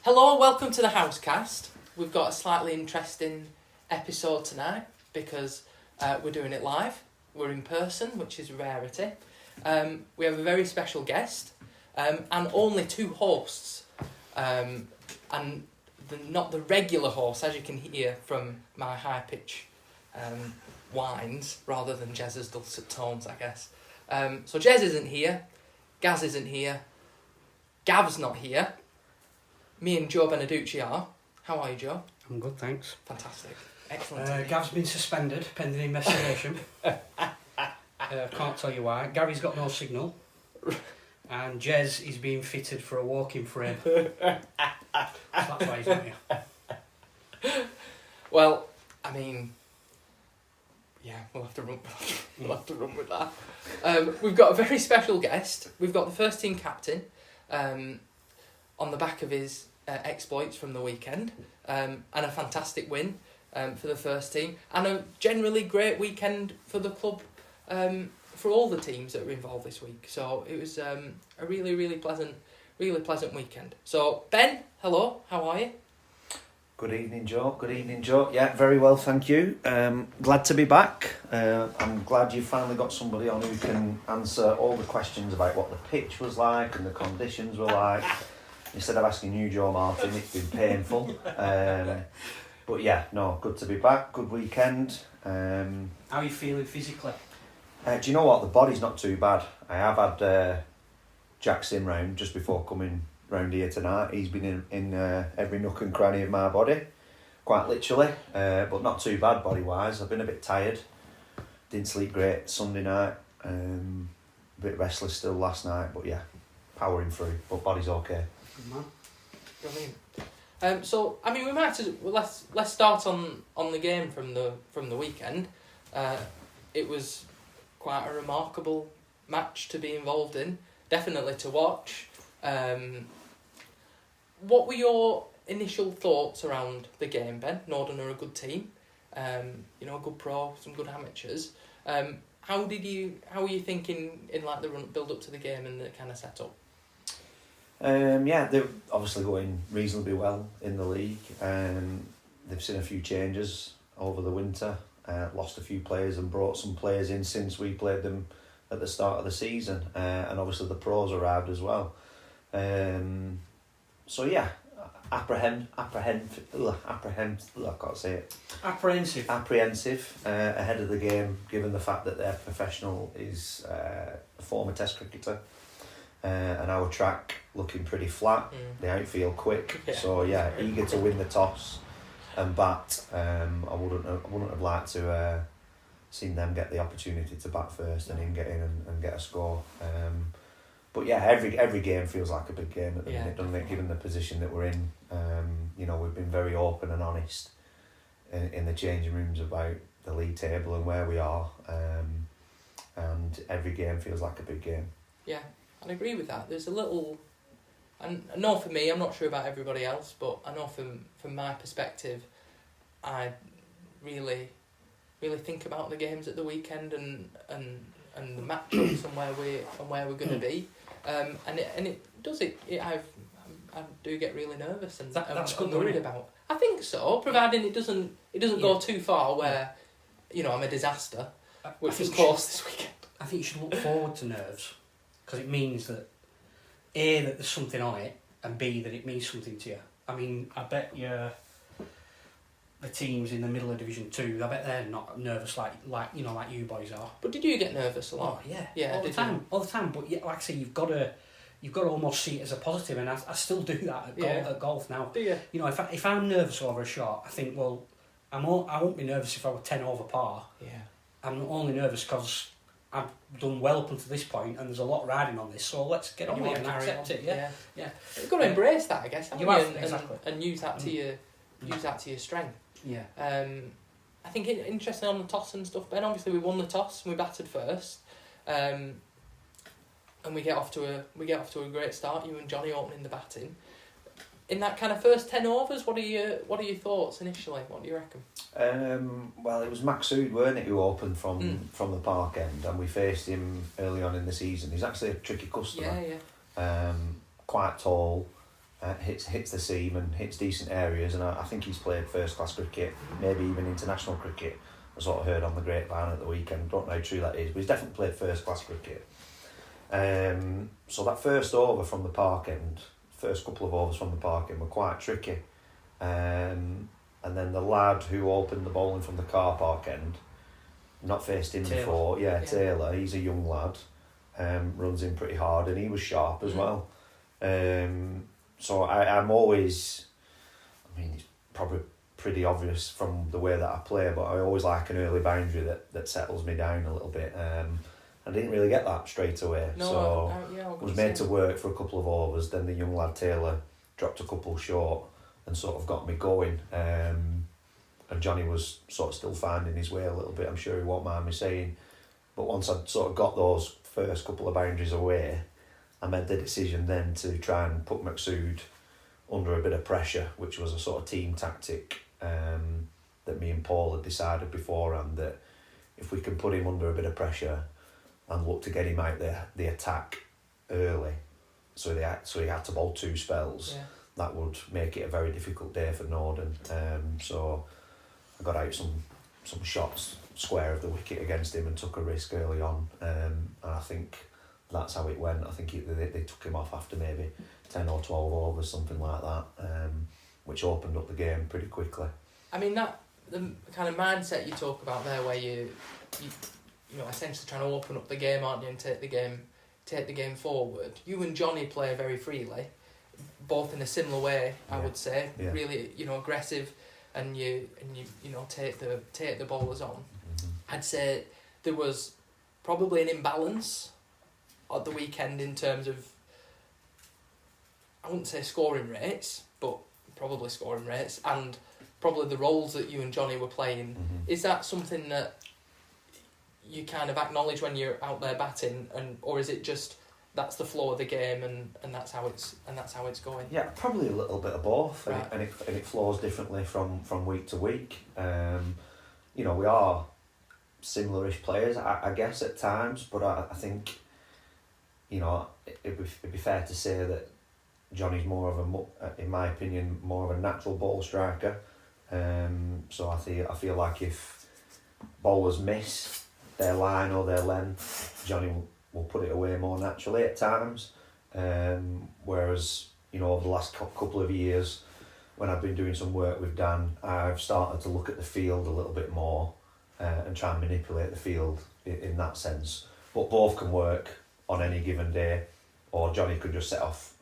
Hello, welcome to the Housecast. We've got a slightly interesting episode tonight because we're doing it live. We're in person, which is a rarity. We have a very special guest and only two hosts. And not the regular host, as you can hear from my high-pitch whines, rather than Jez's dulcet tones, I guess. So Jez isn't here, Gaz isn't here, Gav's not here. Me and Joe Beneduce are. How are you, Joe? I'm good, thanks. Fantastic. Excellent. Gav's been suspended pending investigation. Can't tell you why. Gary's got no signal. And Jez is being fitted for a walking frame. That's why he's not here. Well, I mean, yeah, we'll have to run with that. We've got a very special guest. We've got the first team captain on the back of his exploits from the weekend, and a fantastic win for the first team, and a generally great weekend for the club, for all the teams that were involved this week. So it was a really pleasant weekend. So Ben, hello, how are you? Good evening, Joe. Yeah, very well, thank you. Glad to be back. I'm glad you finally got somebody on who can answer all the questions about what the pitch was like and the conditions were like. Instead of asking you, Joe Martin, it's been painful. But yeah, no, good to be back. Good weekend. How are you feeling physically? Do you know what? The body's not too bad. I have had Jack Sim round just before coming round here tonight. He's been in every nook and cranny of my body, quite literally, but not too bad body-wise. I've been a bit tired. Didn't sleep great Sunday night. A bit restless still last night, but yeah, powering through. But body's okay. Good man. Brilliant. So I mean, we might let's start on the game from the weekend. It was quite a remarkable match to be involved in. Definitely to watch. What were your initial thoughts around the game, Ben? Norden are a good team. A good pro, some good amateurs. How were you thinking in like the run build up to the game and the kind of setup? Yeah, they're obviously going reasonably well in the league. They've seen a few changes over the winter, lost a few players and brought some players in since we played them at the start of the season. And obviously the pros arrived as well. So yeah, apprehensive ahead of the game, given the fact that their professional is a former Test cricketer. And our track looking pretty flat, the outfield quick, so yeah, eager to win the toss and bat. I wouldn't have liked to seen them get the opportunity to bat first and him get in and get a score. But yeah, every game feels like a big game at the minute, doesn't it? Given the position that we're in, we've been very open and honest in the changing rooms about the league table and where we are, and every game feels like a big game. Yeah. I agree with that. There's a little, and I know for me, I'm not sure about everybody else, but I know from my perspective, I really think about the games at the weekend and the matchups and where we're going to be, and it does it. I do get really nervous and that's I'm worried about. I think so, providing it doesn't go too far where, I'm a disaster, which was close this weekend. I think you should look forward to nerves. Because it means that A, that there's something on it, and B, that it means something to you. I mean, I bet the teams in the middle of Division 2, I bet they're not nervous like you boys are. But did you get nervous a lot? Oh yeah, all the time. But yeah, like I say, you've got to almost see it as a positive, and I still do that at golf now. Do you? If I'm nervous over a shot, I think, well, I won't be nervous if I were 10 over par. Yeah. I'm only nervous because I've done well up until this point, and there's a lot riding on this, so let's get on with it and accept it. Yeah. You've got to embrace that, I guess, haven't you? Exactly. And use that to your strength. Yeah. I think interesting on the toss and stuff, Ben. Obviously, we won the toss and we batted first, and we get off to a great start. You and Jonny opening the batting. In that kind of first 10 overs, what are your thoughts initially? What do you reckon? Well, it was Maxud, weren't it, who opened from the park end, and we faced him early on in the season. He's actually a tricky customer. Yeah. Quite tall, hits the seam and hits decent areas, and I think he's played first class cricket, maybe even international cricket. I sort of heard on the grapevine at the weekend. Don't know how true that is, but he's definitely played first class cricket. So that first over from the park end, first couple of overs from the park end were quite tricky. And then the lad who opened the bowling from the car park end, not faced him before, Taylor, he's a young lad, runs in pretty hard, and he was sharp as well. So I'm always, I mean, it's probably pretty obvious from the way that I play, but I always like an early boundary that settles me down a little bit. I didn't really get that straight away, I was made to work for a couple of overs. Then the young lad Taylor dropped a couple short and sort of got me going. And Jonny was sort of still finding his way a little bit, I'm sure he won't mind me saying. But once I'd sort of got those first couple of boundaries away, I made the decision then to try and put Maksud under a bit of pressure, which was a sort of team tactic that me and Paul had decided beforehand, that if we can put him under a bit of pressure and look to get him out the attack early, so he had to bowl 2 spells, that would make it a very difficult day for Norden. So I got out some shots square of the wicket against him and took a risk early on, and I think that's how it went. I think they took him off after maybe 10 or 12 overs, something like that, which opened up the game pretty quickly. I mean, that the kind of mindset you talk about there, where you essentially trying to open up the game, aren't you, and take the game forward. You and Jonny play very freely, both in a similar way, I would say. Yeah. Really, aggressive, and you take the bowlers on. Mm-hmm. I'd say there was probably an imbalance at the weekend in terms of, I wouldn't say scoring rates, but probably scoring rates, and probably the roles that you and Jonny were playing. Mm-hmm. Is that something that you kind of acknowledge when you're out there batting, or is it just that's the flow of the game and that's how it's going? Yeah, probably a little bit of both, right. and it flows differently from week to week. We are similar-ish players, I guess, at times, but I think it'd be fair to say that Jonny's more of in my opinion, more of a natural ball striker. So I feel like if bowlers miss their line or their length, Jonny will put it away more naturally at times. Whereas over the last couple of years, when I've been doing some work with Dan, I've started to look at the field a little bit more and try and manipulate the field in that sense. But both can work on any given day, or Jonny could just set off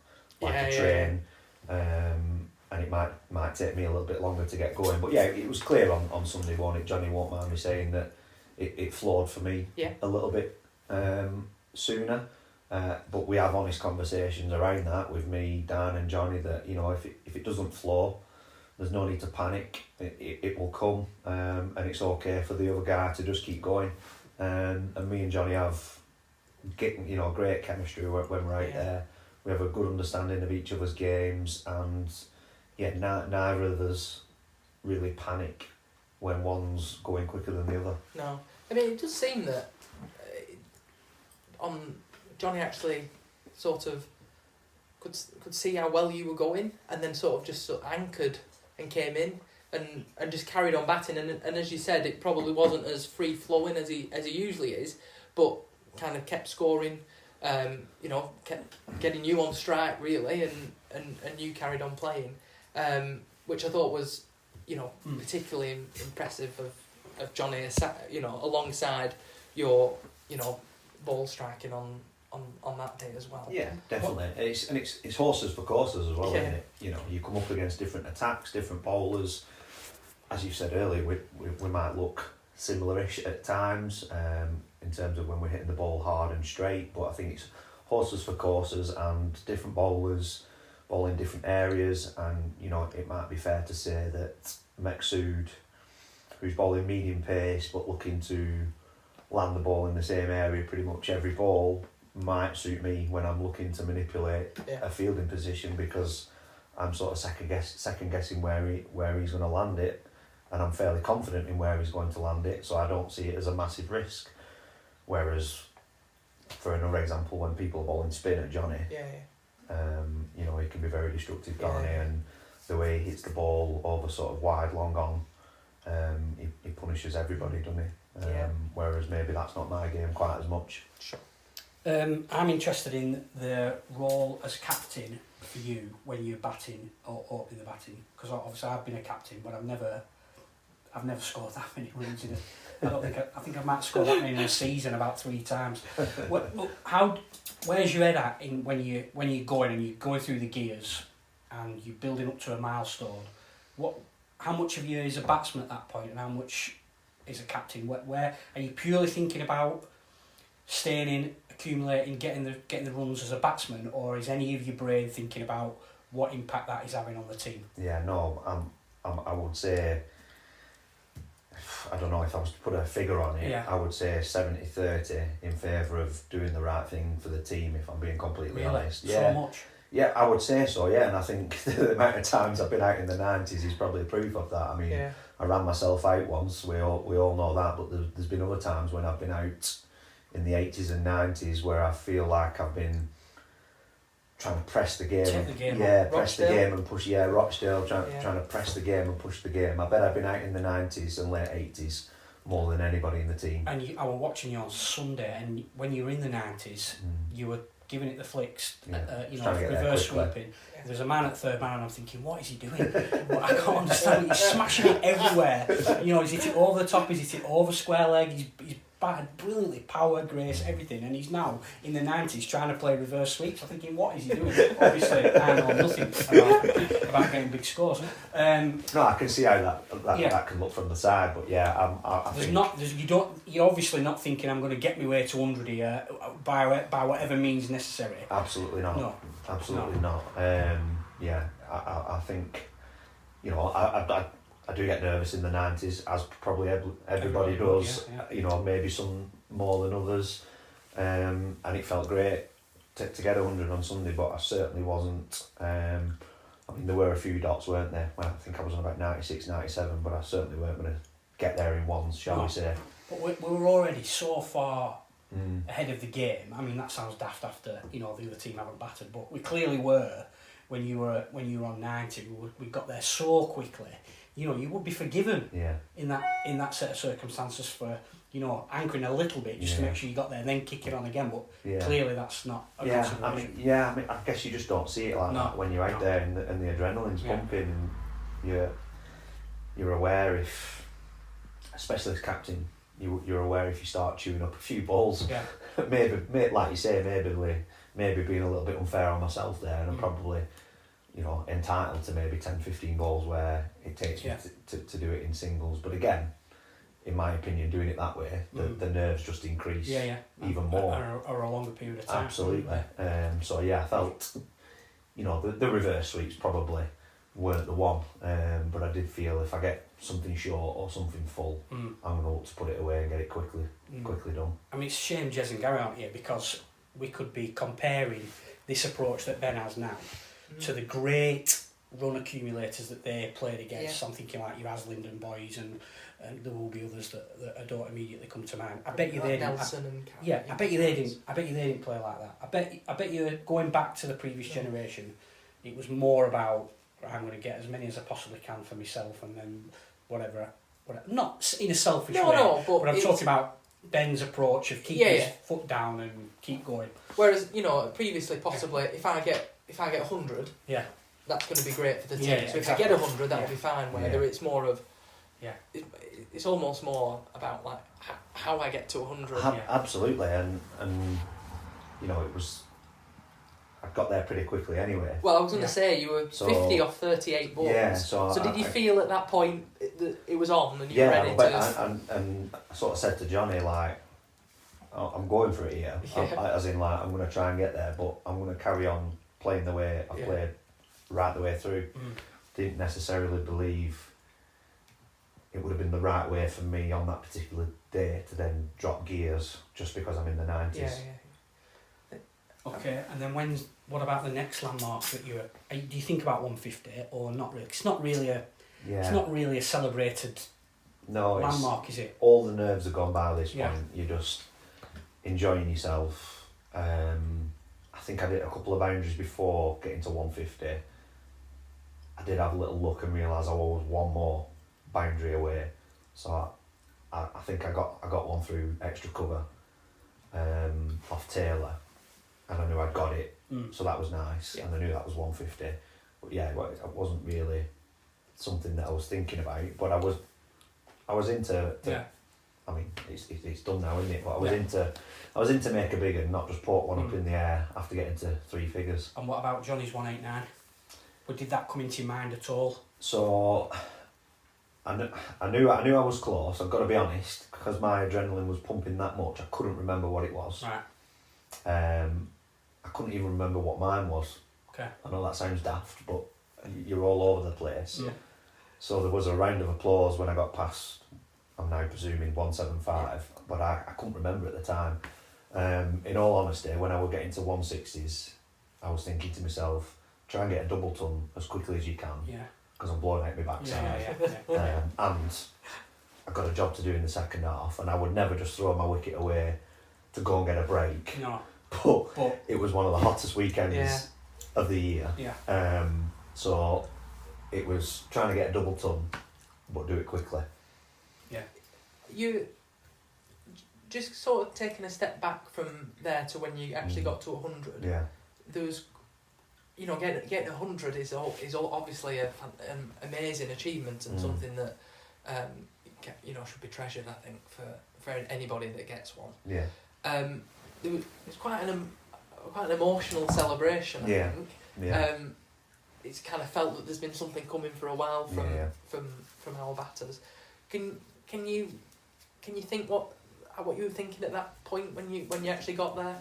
like a train. And it might take me a little bit longer to get going. But yeah, it was clear on Sunday morning. Jonny won't mind me saying that it flowed for me a little bit sooner. But we have honest conversations around that with me, Dan and Jonny, that if it doesn't flow, there's no need to panic. It will come, and it's okay for the other guy to just keep going. And me and Jonny have great chemistry when we're out there. We have a good understanding of each other's games, and neither of us really panic when one's going quicker than the other. No, I mean, it does seem that Jonny actually sort of could see how well you were going, and then sort of anchored and came in and just carried on batting, and as you said, it probably wasn't as free flowing as he usually is, but kind of kept scoring, kept getting you on strike really, and you carried on playing, which I thought was particularly impressive of Jonny, alongside your ball striking on that day as well. Yeah, definitely. It's horses for courses as well, isn't it? You come up against different attacks, different bowlers. As you said earlier, we might look similar-ish at times in terms of when we're hitting the ball hard and straight, but I think it's horses for courses and different bowlers bowling different areas, and it might be fair to say that Maksud, who's bowling medium pace but looking to land the ball in the same area pretty much every ball, might suit me when I'm looking to manipulate a fielding position, because I'm sort of second guessing where he's going to land it, and I'm fairly confident in where he's going to land it, so I don't see it as a massive risk. Whereas, for another example, when people are bowling spin at Jonny, You know, he can be very destructive, can't he? And the way he hits the ball over sort of wide, long on, he punishes everybody, doesn't he? Whereas maybe that's not my game quite as much. Sure. I'm interested in the role as captain for you when you're batting or opening the batting, because obviously I've been a captain, but I've never scored that many runs in it. I think I might score that many in a season about 3 times. Where's your head at when you're going and you're going through the gears and you're building up to a milestone? How much of you is a batsman at that point, and how much is a captain? Where are you purely thinking about staying in, accumulating, getting the runs as a batsman, or is any of your brain thinking about what impact that is having on the team? Yeah, no, I would say, I don't know if I was to put a figure on it, I would say 70-30 in favour of doing the right thing for the team, if I'm being completely honest. So much? Yeah, I would say so, yeah, and I think the amount of times I've been out in the 90s is probably proof of that. I mean, I ran myself out once, we all know that, but there's been other times when I've been out in the 80s and 90s where I feel like I've been trying to press the game. Take the game press the game and push. Yeah, Rochdale trying to press the game and push the game. I bet I've been out in the 90s and late 80s more than anybody in the team. And I was watching you on Sunday, and when you were in the 90s, you were giving it the flicks, reverse sweeping. There's a man at third man, and I'm thinking, what is he doing? Well, I can't understand. He's smashing it everywhere. He's hit it over the top, he's hit it over square leg, he's batted brilliantly, power, grace, everything, and he's now in the 90s trying to play reverse sweeps. I'm thinking, what is he doing? Obviously, I know nothing about getting big scores. No, I can see how that can look from the side, but I think you're obviously not thinking I'm going to get my way to 100 here by whatever means necessary. Absolutely not. No. Absolutely not. I think, I do get nervous in the 90s, as probably everybody does. Maybe some more than others. And it felt great to get 100 on Sunday, but I certainly wasn't. There were a few dots, weren't there? Well, I think I was on about 96, 97, but I certainly weren't going to get there in ones, shall we say. But we were already so far ahead of the game. I mean, that sounds daft after the other team haven't battered, but we clearly were when you were on 90. We got there so quickly. You would be forgiven in that set of circumstances for anchoring a little bit just to make sure you got there and then kick it on again. But clearly that's not a consideration. I guess you just don't see it like that when you're out there and the adrenaline's pumping, and you're aware if, especially as captain, you're aware if you start chewing up a few balls. Yeah. maybe like you say, maybe being a little bit unfair on myself there, and I'm probably entitled to maybe 10-15 balls where it takes me to do it in singles. But again, in my opinion, doing it that way, the nerves just increase even more. Or a longer period of time. Absolutely. I felt, the reverse sweeps probably weren't the one. But I did feel if I get something short or something full, I'm going to look to put it away and get it quickly done. I mean, it's a shame Jez and Gary aren't here, because we could be comparing this approach that Ben has now to the great run accumulators that they played against. I'm thinking like your Aslindon boys, and there will be others that don't immediately come to mind. I bet you they didn't. I bet you they didn't play like that. I bet you, going back to the previous generation, it was more about, I'm going to get as many as I possibly can for myself, and then whatever. Not in a selfish way. But I'm talking about Ben's approach of keep his foot down and keep going. Whereas previously possibly if I get 100, that's going to be great for the team. So if I get 100, that'll be fine. Whether it's more of, it's almost more about like how I get to 100. Absolutely, and it was. I got there pretty quickly anyway. Well, I was going to say you were 50 off 38 balls. Yeah, so did you feel at that point that it was on and you were ready to? And I sort of said to Johnny, like, I'm going for it here. As in, like, I'm going to try and get there, but I'm going to carry on playing the way I played right the way through. Didn't necessarily believe it would have been the right way for me on that particular day to then drop gears just because I'm in the 90s. Okay, and then what about the next landmark that do you think about 150 or not really? It's not really a celebrated landmark, is it? All the nerves are gone by this point. You're just enjoying yourself. I think I did a couple of boundaries before getting to 150. I did have a little look and realise I was one more boundary away. So I think I got one through extra cover off Taylor, and I knew I'd got it, so that was nice, and I knew that was 150. But yeah, it wasn't really something that I was thinking about, but I was into. I mean, it's done now, isn't it? But I was into make a big and not just put one up in the air after getting to 3 figures. And what about Johnny's 189? But did that come into your mind at all? So I knew I was close. I've got to be honest, because my adrenaline was pumping that much. I couldn't remember what it was. Right. I couldn't even remember what mine was. Okay. I know that sounds daft, but you're all over the place. Yeah. So there was a round of applause when I got past, I'm now presuming 175, but I couldn't remember at the time. In all honesty, when I was getting to 160s, I was thinking to myself, try and get a double ton as quickly as you can. Yeah. Because I'm blowing out my backside. And I've got a job to do in the second half, and I would never just throw my wicket away to go and get a break. No. But it was one of the hottest weekends of the year. Yeah. So it was trying to get a double ton, but do it quickly. Yeah. You just sort of taking a step back from there to when you actually got to 100. Yeah. There was, getting 100 is obviously an amazing achievement and something that should be treasured, I think, for anybody that gets one. Yeah. It's quite an emotional celebration, I think. Yeah. It's kind of felt that there's been something coming for a while from our batters. Can you think what you were thinking at that point when you actually got there?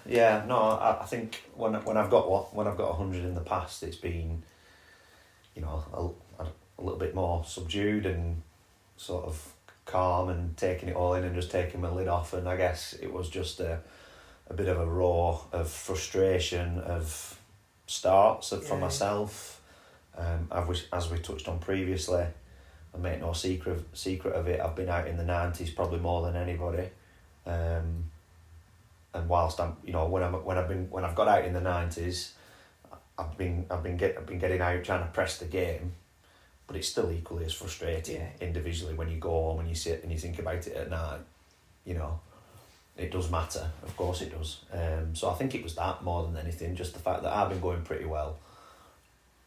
Yeah. No, I think when I've got 100 in the past, it's been, a little bit more subdued and sort of calm and taking it all in and just taking my lid off. And I guess it was just a bit of a roar of frustration of starts for myself. As we touched on previously, I make no secret of it. I've been out in the 90s probably more than anybody, and whilst I'm, when I've got out in the 90s, I've been getting out trying to press the game, but it's still equally as frustrating individually when you go home and you sit and you think about it at night. It does matter, of course it does. So I think it was that more than anything, just the fact that I've been going pretty well,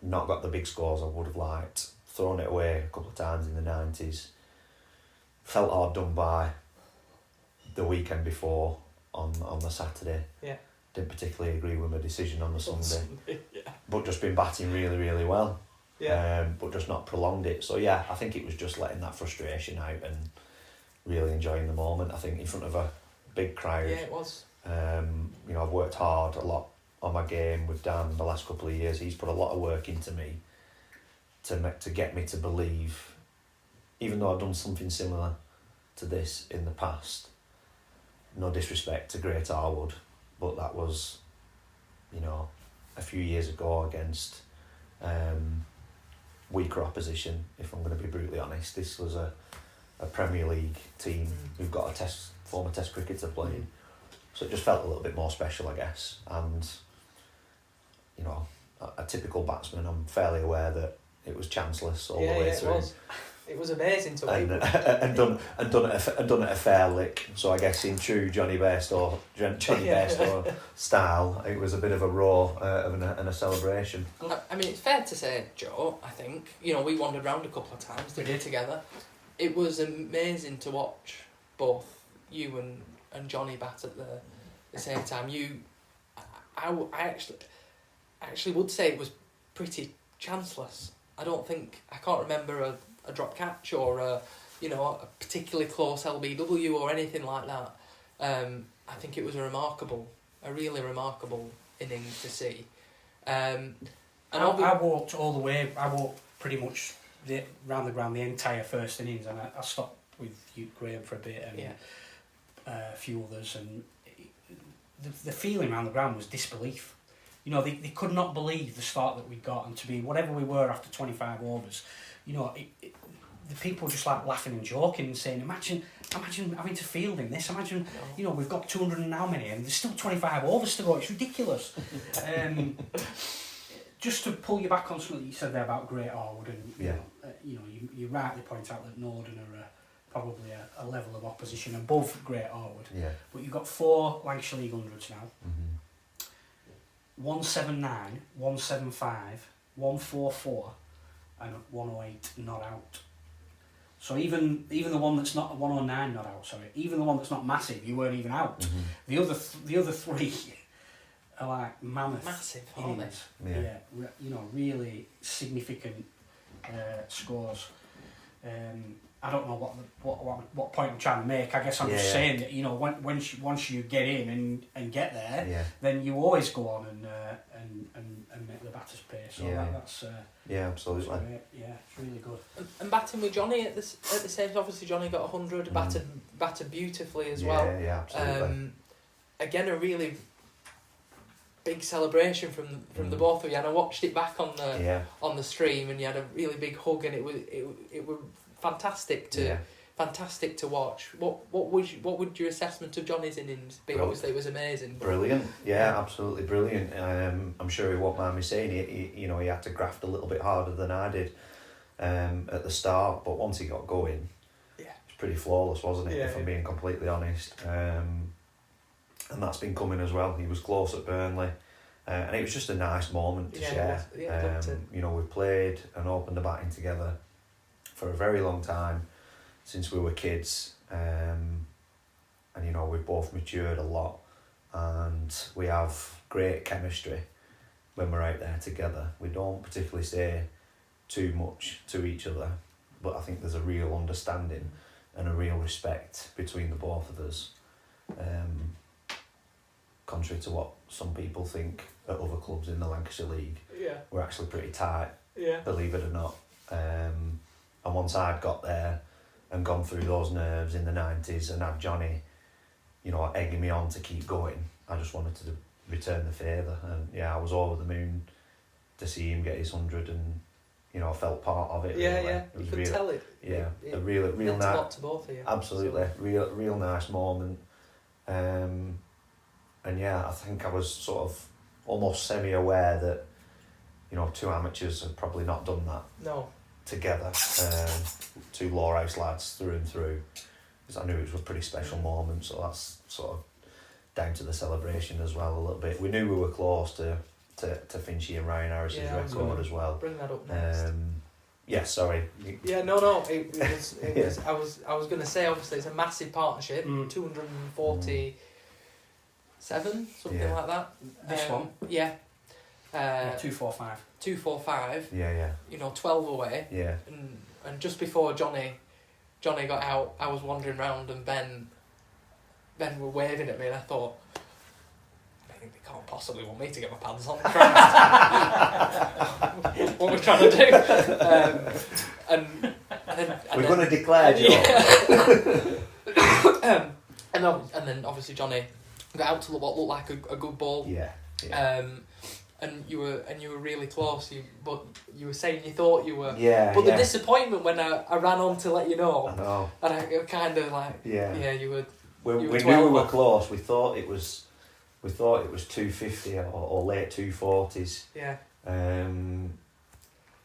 not got the big scores I would have liked, thrown it away a couple of times in the 90s, felt hard done by the weekend before on the Saturday. Yeah. Didn't particularly agree with my decision on the Sunday. But just been batting really, really well. Yeah. But just not prolonged it. So yeah, I think it was just letting that frustration out and really enjoying the moment. I think in front of a big crowd. Yeah, it was. I've worked hard a lot on my game with Dan the last couple of years. He's put a lot of work into me to get me to believe, even though I've done something similar to this in the past, no disrespect to Great Harwood, but that was, a few years ago against weaker opposition, if I'm going to be brutally honest. This was a Premier League team who've got a former Test cricketer playing, so it just felt a little bit more special, I guess. And a typical batsman, I'm fairly aware that it was chanceless all the way through. It was amazing to watch. And done at a fair lick. So I guess in true Johnny Bairstow style, it was a bit of a roar and a celebration. I mean, it's fair to say, Joe, I think, we wandered around a couple of times together. It was amazing to watch both you and Johnny bat at the same time. I actually would say it was pretty chanceless. I can't remember a drop catch or a particularly close LBW or anything like that. I think it was a really remarkable innings to see. And I walked all the way. I walked pretty much round the ground the entire first innings, and I stopped with Graham for a bit and a few others, and the feeling around the ground was disbelief. They could not believe the start that we got, and to be whatever we were after 25 overs, the people just like laughing and joking and saying, imagine having to field in this. Imagine, you know, we've got 200 and how many, and there's still 25 overs to go. It's ridiculous. Just to pull you back on something that you said there about Great Harwood, and you rightly point out that Norden are probably a level of opposition above Great Harwood. Yeah. But you've got 4 Lancashire League hundreds now. 179, 175, 144, and 108 not out. So even the one that's not 109 not out. Sorry, even the one that's not massive, you weren't even out. The other 3 are like massive innings. Yeah, you know, really significant scores. I don't know what point I'm trying to make. I guess I'm just saying that, you know, once you get in and get there, then you always go on and make the batters pay. So that's absolutely. That's great. Yeah, it's really good. And batting with Jonny at the same, obviously Jonny got 100, batted beautifully as well. Yeah, absolutely. Again, a really big celebration from the both of you, and I watched it back on the stream, and you had a really big hug, and it was fantastic to watch. What would your assessment of Jonny's innings be? Obviously, it was amazing. Brilliant, absolutely brilliant. I'm sure he won't mind me saying he had to graft a little bit harder than I did at the start, but once he got going, it was pretty flawless, wasn't it? If I'm being completely honest. And that's been coming as well. He was close at Burnley, and it was just a nice moment to share. You know, we've played and opened the batting together for a very long time, since we were kids, and you know, we've both matured a lot, and we have great chemistry when we're out there together. We don't particularly say too much to each other, but I think there's a real understanding and a real respect between the both of us. Contrary to what some people think at other clubs in the Lancashire League, we're actually pretty tight, believe it or not. And once I'd got there and gone through those nerves in the 90s and had Jonny, you know, egging me on to keep going, I just wanted to return the favour. And I was over the moon to see him get his 100, and you know, I felt part of it. It was you could tell it. A real meant nice. A lot to both of you. Absolutely, so. real nice moment. And I think I was sort of almost semi-aware that, you know, 2 amateurs had probably not done that together. 2 Lowerhouse lads through and through. Because I knew it was a pretty special moment, so that's sort of down to the celebration as well a little bit. We knew we were close to Finchy and Ryan Harris's record as well. Bring that up next. Sorry. Yeah, no. It was. I was going to say, obviously, it's a massive partnership. 240. 7, something like that. This one? 245. 245. Yeah. You know, 12 away. Yeah. And just before Jonny got out, I was wandering round, and Ben were waving at me, and I thought, I think they can't possibly want me to get my pants on. What we're trying to do. And then we're going to declare, Joe. And then obviously Jonny got out to what looked like a good ball. Yeah. And you were really close. But you were saying you thought you were. Yeah. But the disappointment when I ran on to let you know. I know. And I kind of like. Yeah. You were. We knew we were close. We thought it was 250 or late 240s. Yeah.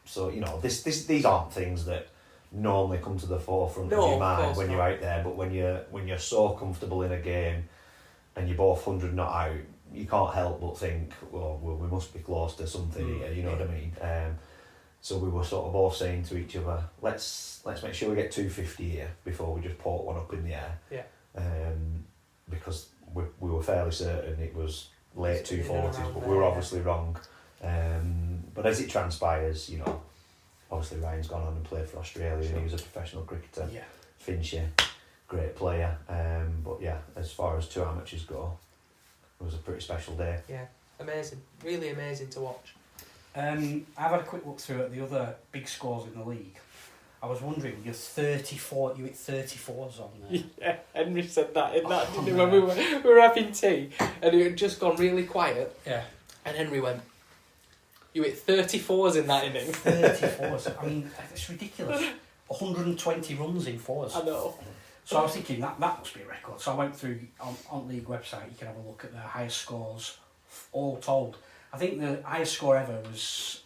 So you know, these aren't things that normally come to the forefront of your mind when you're out there. But when you're so comfortable in a game, and you're both 100 not out, you can't help but think, well, we must be close to something here, you know what I mean? So we were sort of both saying to each other, let's make sure we get 250 here before we just port one up in the air. Yeah. Because we were fairly certain it was late 240s, but we were obviously wrong. But as it transpires, you know, obviously Ryan's gone on and played for Australia, and he was a professional cricketer. Yeah. Finchy, great player. But as far as 2 amateurs go, it was a pretty special day. Yeah, amazing. Really amazing to watch. I've had a quick look through at the other big scores in the league. I was wondering, you hit 34s on there. Yeah, Henry said that in that, didn't he, when we were having tea, and it had just gone really quiet. Yeah. And Henry went, you hit 34s in that inning. 34s. I mean, it's ridiculous. 120 runs in fours. I know. So I was thinking that must be a record. So I went through on the league website. You can have a look at the highest scores, all told. I think the highest score ever was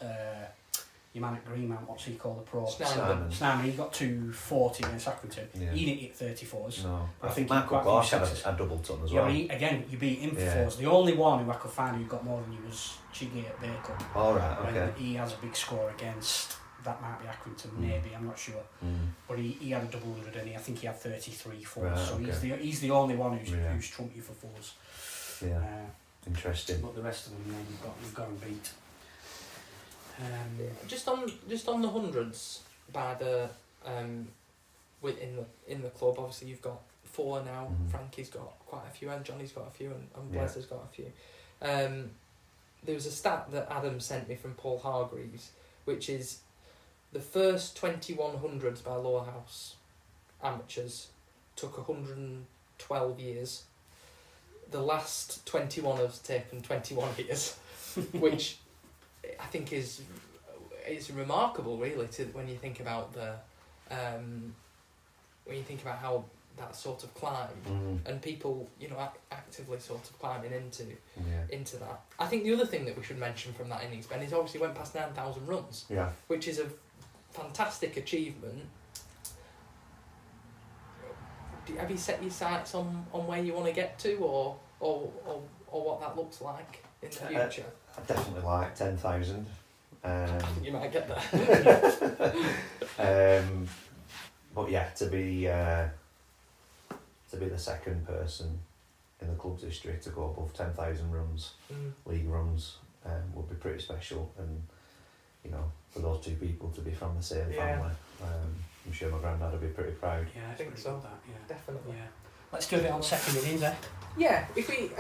your man at Greenmount. What's he called? The pro. Snyman. He got 240 against Accrington. Yeah. He didn't hit 34s. No, I think Michael Clark had a double ton as well. Yeah, again, you beat him for fours. The only one who I could find who got more than you was Chiggy at Baker. All right, okay. He has a big score against. That might be Accrington, maybe, I'm not sure. But he had a double 100 and I think he had 33 fours. Right, so he's the only one who's trumped you for fours. Yeah, interesting. But the rest of them, you've got them beat. Just on the hundreds by the in the club, obviously you've got 4 now. Frankie's got quite a few, and Johnny's got a few, and Blaise has got a few. There was a stat that Adam sent me from Paul Hargreaves, which is the first 2100s by Lowerhouse amateurs took 112 years. The last 21 have taken 21 years, which I think is remarkable, really, when you think about how that sort of climb and people, actively sort of climbing into that. I think the other thing that we should mention from that innings, Ben, is obviously went past 9,000 runs, which is a fantastic achievement. Have you set your sights on where you want to get to, or what that looks like in the future? I definitely like 10,000. You might get there. But yeah, to be the second person in the club's history to go above 10,000 runs, league runs, would be pretty special. And for those two people to be from the same family, I'm sure my granddad would be pretty proud. Yeah, I think so. That, definitely. Yeah. Let's do a bit on second innings, eh? Yeah, if we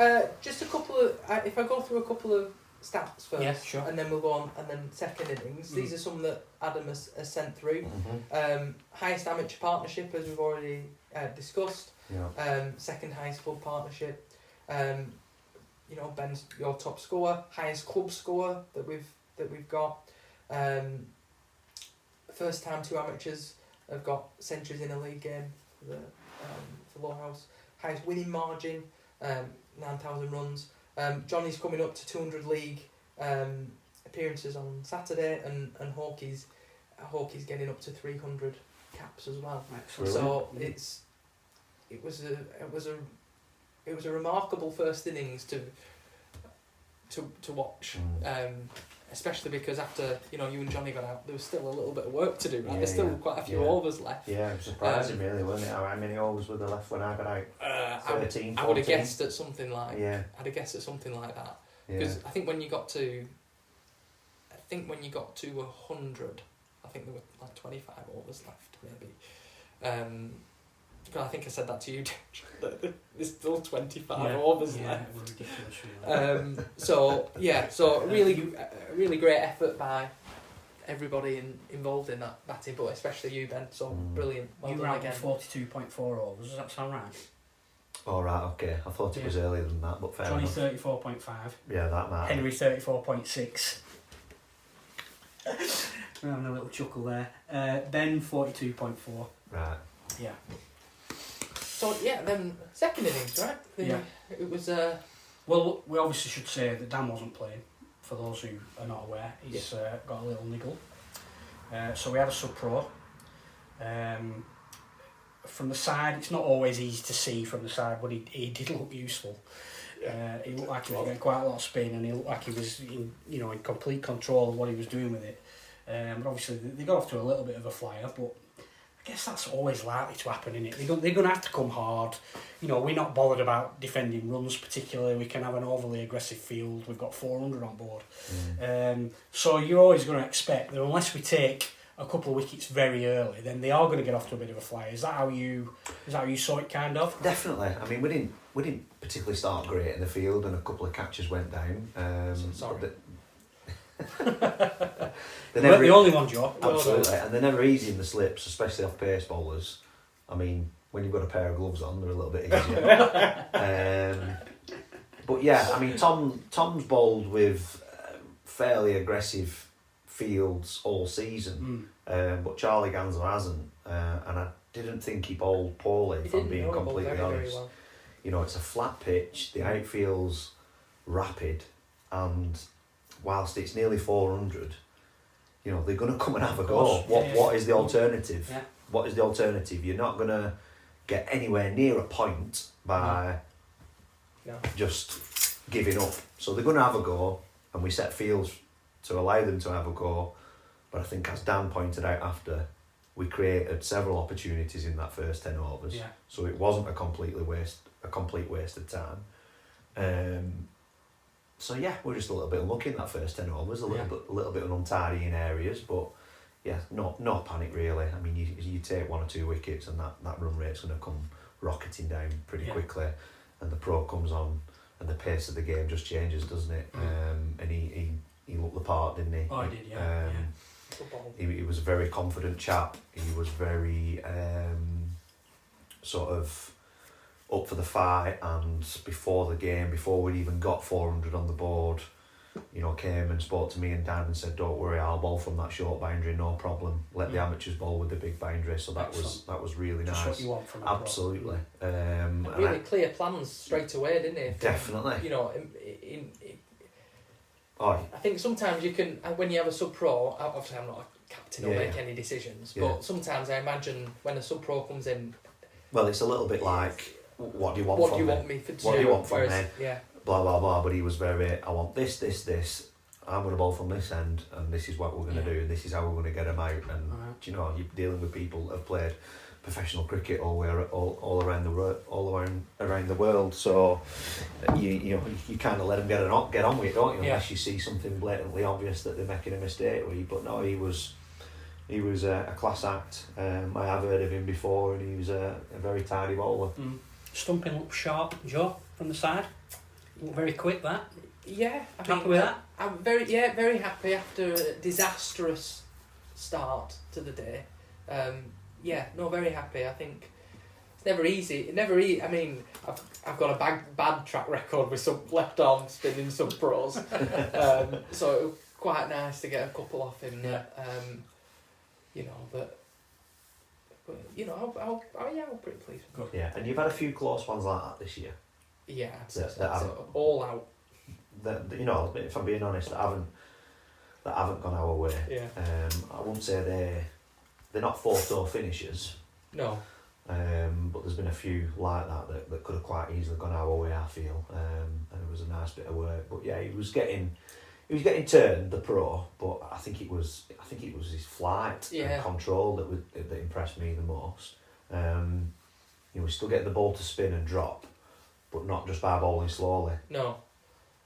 just a couple of if I go through a couple of stats first, yeah, sure. And then we'll go on, and then second innings. These are some that Adam has sent through. Highest amateur partnership, as we've already discussed. Yeah. Second highest club partnership. Ben's your top scorer. Highest club scorer that we've got. First time 2 amateurs have got centuries in a league game for Lowerhouse. Highest winning margin, 9,000 runs. Johnny's coming up to 200 league appearances on Saturday, and Hawkey's getting up to 300 caps as well. Excellent. So it was a remarkable first innings to watch. Especially because after you and Johnny got out, there was still a little bit of work to do. Right? There's still quite a few overs left. Yeah, it was surprising, really, wasn't it? How many overs were there left when I got out? 13, 14? I would have guessed at something like. Yeah. I'd have guessed at something like that. Because I think when you got to 100, I think there were like 25 overs left, maybe. But I think I said that to you. There's still 25 overs left. It was ridiculous, really. So really great effort by everybody involved in that batting, but especially you, Ben. So brilliant. Well you done ran again. 42.4 overs. Does that sound right? All right, okay. I thought it was earlier than that, but fair enough. Johnny 34.5. Yeah, that matters. Henry 34.6. We're having a little chuckle there. Ben 42.4. Right. Yeah. So then second innings, right? It was. Well, we obviously should say that Dan wasn't playing. For those who are not aware, he's got a little niggle. So we had a sub-pro. From the side, it's not always easy to see from the side, but he did look useful. He looked like he was getting quite a lot of spin, and he looked like he was in complete control of what he was doing with it. But obviously they got off to a little bit of a flyer, but I guess that's always likely to happen, isn't it? They're going to have to come hard. We're not bothered about defending runs particularly. We can have an overly aggressive field. We've got 400 on board. So you're always going to expect that unless we take a couple of wickets very early, then they are going to get off to a bit of a flyer. Is that how you saw it, kind of? Definitely. I mean, we didn't particularly start great in the field, and a couple of catches went down. Sorry. They're the only one, Joe. Absolutely, and they're never easy in the slips, especially off pace bowlers. I mean, when you've got a pair of gloves on, they're a little bit easier. But yeah, I mean, Tom's bowled with fairly aggressive fields all season. But Charlie Gansler hasn't, and I didn't think he bowled poorly, if I'm being completely honest. Very well. You know, it's a flat pitch, the outfield's rapid, and whilst it's nearly 400, you know, they're going to come and have a go. What is the alternative? Yeah. What is the alternative? You're not going to get anywhere near a point by just giving up. So they're going to have a go, and we set fields to allow them to have a go. But I think, as Dan pointed out after, we created several opportunities in that first 10 overs. Yeah. So it wasn't a complete waste of time. So yeah, we're just a little bit unlucky in that first 10 overs, a little bit untidy in areas, but yeah, no panic really. I mean, you take 1 or 2 wickets and that run rate's going to come rocketing down pretty quickly, and the pro comes on, and the pace of the game just changes, doesn't it? And he looked the part, didn't he? Oh, he did, yeah. He was a very confident chap. He was very sort of up for the fight, and before the game, before we'd even got 400 on the board, you know, came and spoke to me and Dan and said, "Don't worry, I'll bowl from that short boundary, no problem. Let the amateurs bowl with the big boundary." So that was really nice. Just what you want from a absolutely. And really clear plans straight away, didn't he? Definitely. You know, I think sometimes you can, when you have a sub-pro, obviously I'm not a captain or make any decisions, but sometimes I imagine when a sub-pro comes in... Well, it's a little bit like, what do you want from me? What do you want from me? Yeah. Blah, blah, blah. But he was very, I want this. I'm going to bowl from this end, and this is what we're going to do, and this is how we're going to get them out. And, you know, you're dealing with people that have played professional cricket all around the world, so you kind of let them get on with it, don't you? Unless you see something blatantly obvious that they're making a mistake with. But no, he was a class act. I have heard of him before, and he was a very tidy bowler. Stumping looked sharp, Joe, from the side. Very quick, that. Yeah, happy with that. I'm very happy after a disastrous start to the day. Very happy. I think it's never easy. I mean, I've got a bad track record with some left arm spinning some pros, so it was quite nice to get a couple off him. Yeah. But I'm pretty pleased. Good. Yeah, and you've had a few close ones like that this year. Yeah, that all out. That, you know, if I'm being honest, that haven't gone our way. Yeah. I wouldn't say they're not photo finishers. No. But there's been a few like that could have quite easily gone our way, I feel. And it was a nice bit of work. But yeah, he was getting turned, the pro, but I think it was his flight and control that impressed me the most. We still get the ball to spin and drop, but not just by bowling slowly. No.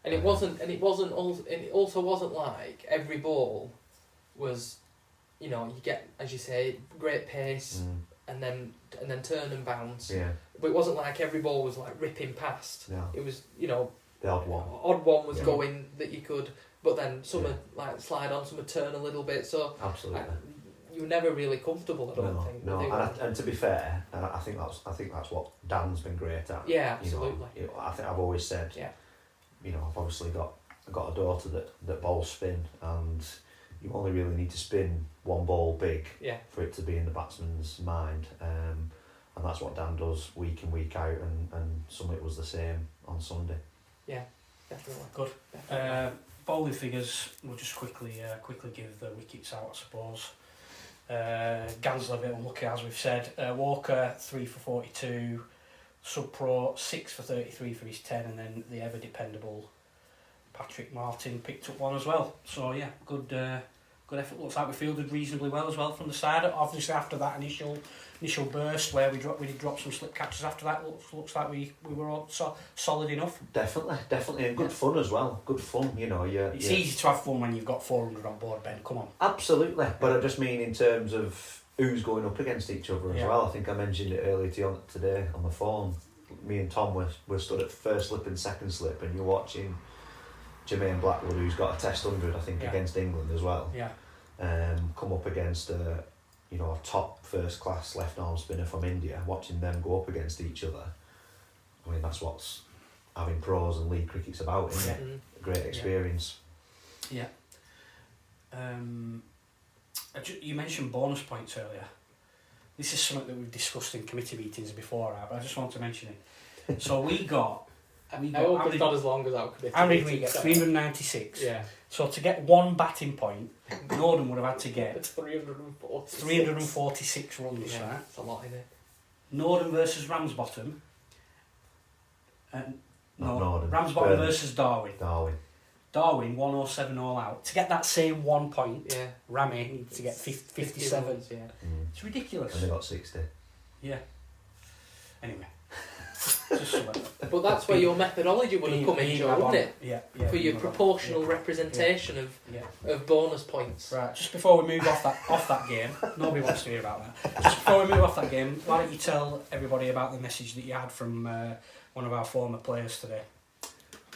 And it also wasn't like every ball was, you get, as you say, great pace and then turn and bounce. Yeah. But it wasn't like every ball was like ripping past. No. It was, the odd one. Odd one was going that you could, but then some would like slide on, some would turn a little bit. So absolutely. You were never really comfortable, I don't think. No, and to be fair, I think that's what Dan's been great at. Yeah, absolutely. I think I've always said, I've obviously got a daughter that bowls spin, and you only really need to spin one ball big for it to be in the batsman's mind, and that's what Dan does week in, week out, and Summit was the same on Sunday. Yeah, definitely. Good. Definitely. Bowling figures, we'll just quickly give the wickets out, I suppose. Gansler a bit unlucky, as we've said. Walker 3 for 42, Sub-Pro 6 for 33 for his 10, and then the ever dependable Patrick Martin picked up one as well. So yeah, good effort. Looks like we fielded reasonably well as well from the side. Obviously after that initial burst where we did drop some slip catches after that, looks like we were all solid enough. Definitely, and good fun as well. Good fun, It's easy to have fun when you've got 400 on board, Ben. Come on. Absolutely, but I just mean in terms of who's going up against each other as well. I think I mentioned it earlier today on the phone. Me and Tom were stood at first slip and second slip, and you're watching Jermaine Blackwood, who's got a Test 100, I think, against England as well. Yeah. Come up against a top first class left arm spinner from India, watching them go up against each other. I mean, that's what's having pros and league cricket's about, isn't it? A great experience. Yeah. You mentioned bonus points earlier. This is something that we've discussed in committee meetings before, but I just want to mention it. So we got... I hope it's not as long as our committee How did meeting, we get? so- 396. Yeah. So to get one batting point, Norden would have had to get It's 346. 346 runs, Yeah, right? that's a lot, isn't it? Norden versus Ramsbottom. Not Norden. Ramsbottom versus Darwin. Darwin 107 all out. To get that same 1 point, Yeah. Rammy needs to get 57. runs, yeah. It's ridiculous. And they got 60. Yeah. Anyway. Just something. But that's where your methodology would have come in, Joe, wouldn't it? Yeah. For your proportional representation of bonus points. Right, just before we move off that game, nobody wants to hear about that. Just before we move off that game, why don't you tell everybody about the message that you had from one of our former players today?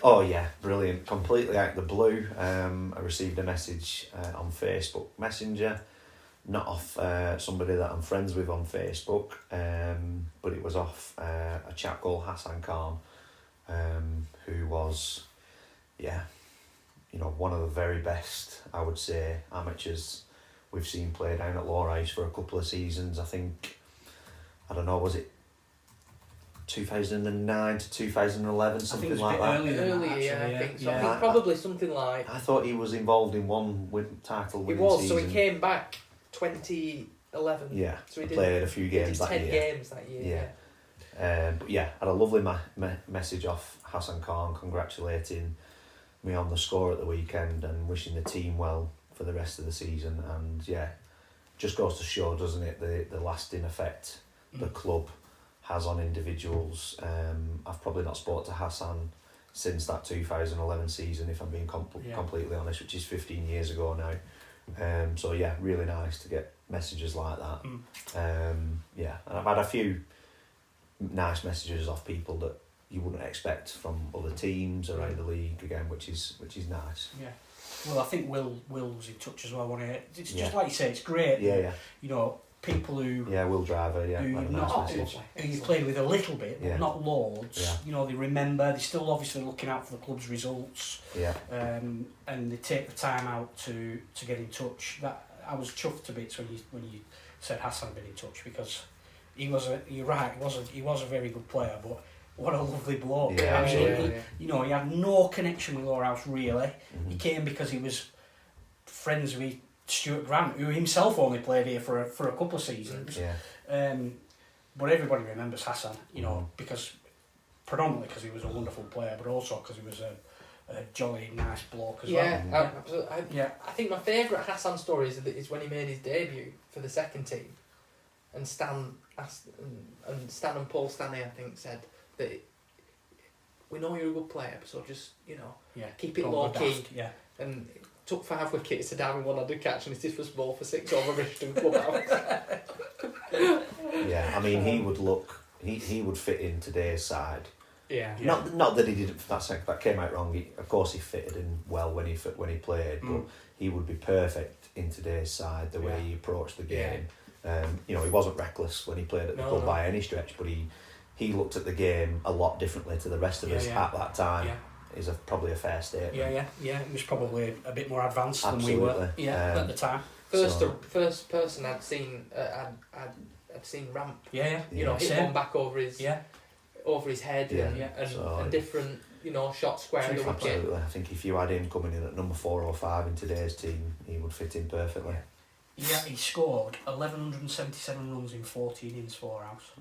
Oh yeah, brilliant. Completely out of the blue. I received a message on Facebook Messenger, not off somebody that I'm friends with on Facebook, but it was off a chap called Hassan Khan, who was, one of the very best, I would say, amateurs we've seen play down at Lowerhouse for a couple of seasons. I think, was it 2009 to 2011, something like that? Earlier, yeah, I think so. I think probably something like... I thought he was involved in one title winning He was, season. so he came back 2011. Yeah, so he played a few games did that 10 year. games that year. But yeah, had a lovely message off Hassan Khan congratulating me on the score at the weekend and wishing the team well for the rest of the season. And yeah, just goes to show, doesn't it, the lasting effect the club has on individuals. I've probably not spoke to Hassan since that 2011 season, if I'm being completely honest, which is 15 years ago now. So yeah, really nice to get messages like that. And I've had a few nice messages off people that you wouldn't expect from other teams around the league again, which is nice. Yeah. Well, I think Will was in touch as well. It's just like you say, it's great. Yeah. People who Will Driver, who had a not nice who you played with a little bit, but Yeah. not loads. Yeah. They remember. They're still obviously looking out for the club's results. Yeah. And they take the time out to get in touch. That I was chuffed to bits when you said Hassan had been in touch, because you're right. He was a very good player, but what a lovely bloke. Yeah. Absolutely. He had no connection with Lowerhouse really. Mm-hmm. He came because he was friends with Stuart Grant, who himself only played here for a couple of seasons. Yeah. But everybody remembers Hassan, because predominantly because he was a wonderful player, but also because he was a jolly nice bloke as well. Absolutely. I think my favourite Hassan story is when he made his debut for the second team, and Stan and Paul Stanley, I think, said that we know you're a good player, so just keep it low key. Yeah. And took 5 wickets to Darwin, 1 under catch, and his first ball for 6 over Richton Clubhouse. Yeah, I mean, he would fit in today's side. Yeah. Not that he didn't. That came out wrong. Of course, he fitted in well when he played, but he would be perfect in today's side. The way he approached the game. He wasn't reckless when he played at the club by any stretch, but he looked at the game a lot differently to the rest of us at that time. Yeah. Is probably a fair statement. Yeah. It was probably a bit more advanced Absolutely. than we were. Yeah, at the time. First person I'd seen I'd seen ramp. Yeah. Hit one back over his head and different shots square the wicket. Absolutely. I think if you had him coming in at number 4 or 5 in today's team, he would fit in perfectly. Yeah, he scored 1177 runs in 40 innings for House.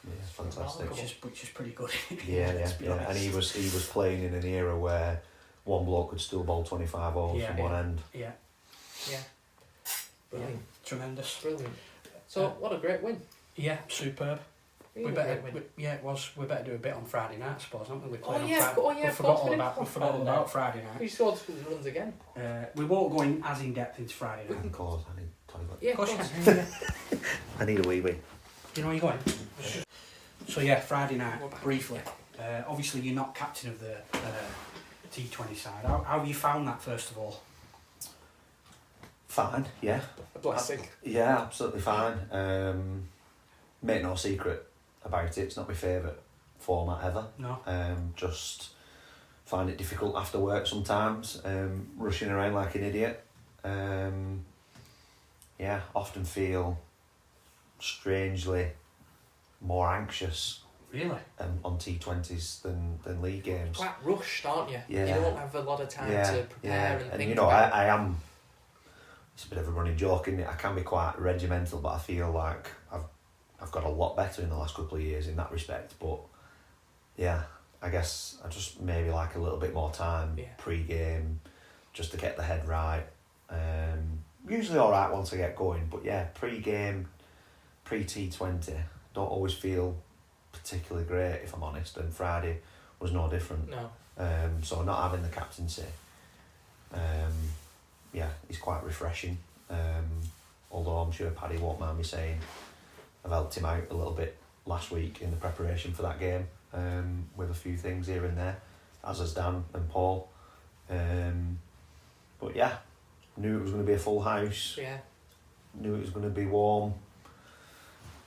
Yeah, fantastic. Which is pretty good. Yeah. And he was playing in an era where one bloke could still bowl 25 overs from one end. Yeah. Brilliant. Yeah. Tremendous. Brilliant. So what a great win. Yeah, superb. Really it was. We better do a bit on Friday night, I suppose, haven't we? We Friday. We forgot all about Friday night. We scored runs again. We won't go in as in depth into Friday night. Of course, I need toilet. Yeah, of course. I need a wee. Do you know where you're going? So yeah, Friday night, briefly. Obviously you're not captain of the T20 side. How have you found that, first of all? Fine, yeah. A blessing. Yeah, absolutely fine. Make no secret about it, it's not my favourite format ever. No. Just find it difficult after work sometimes, rushing around like an idiot. often feel strangely more anxious Really? on T20s than league games. Quite rushed, aren't you? Yeah. You don't have a lot of time to prepare and think you know, about. I am. It's a bit of a running joke, isn't it? I can be quite regimental, but I feel like I've got a lot better in the last couple of years in that respect. But yeah, I guess I just maybe like a little bit more time pre-game, just to get the head right. Usually all right once I get going, but yeah, pre-game, pre-T20, don't always feel particularly great, if I'm honest, and Friday was no different. No. So not having the captaincy, it's quite refreshing. Although I'm sure Paddy won't mind me saying I've helped him out a little bit last week in the preparation for that game, with a few things here and there, as has Dan and Paul. But yeah, knew it was going to be a full house. Yeah. Knew it was going to be warm.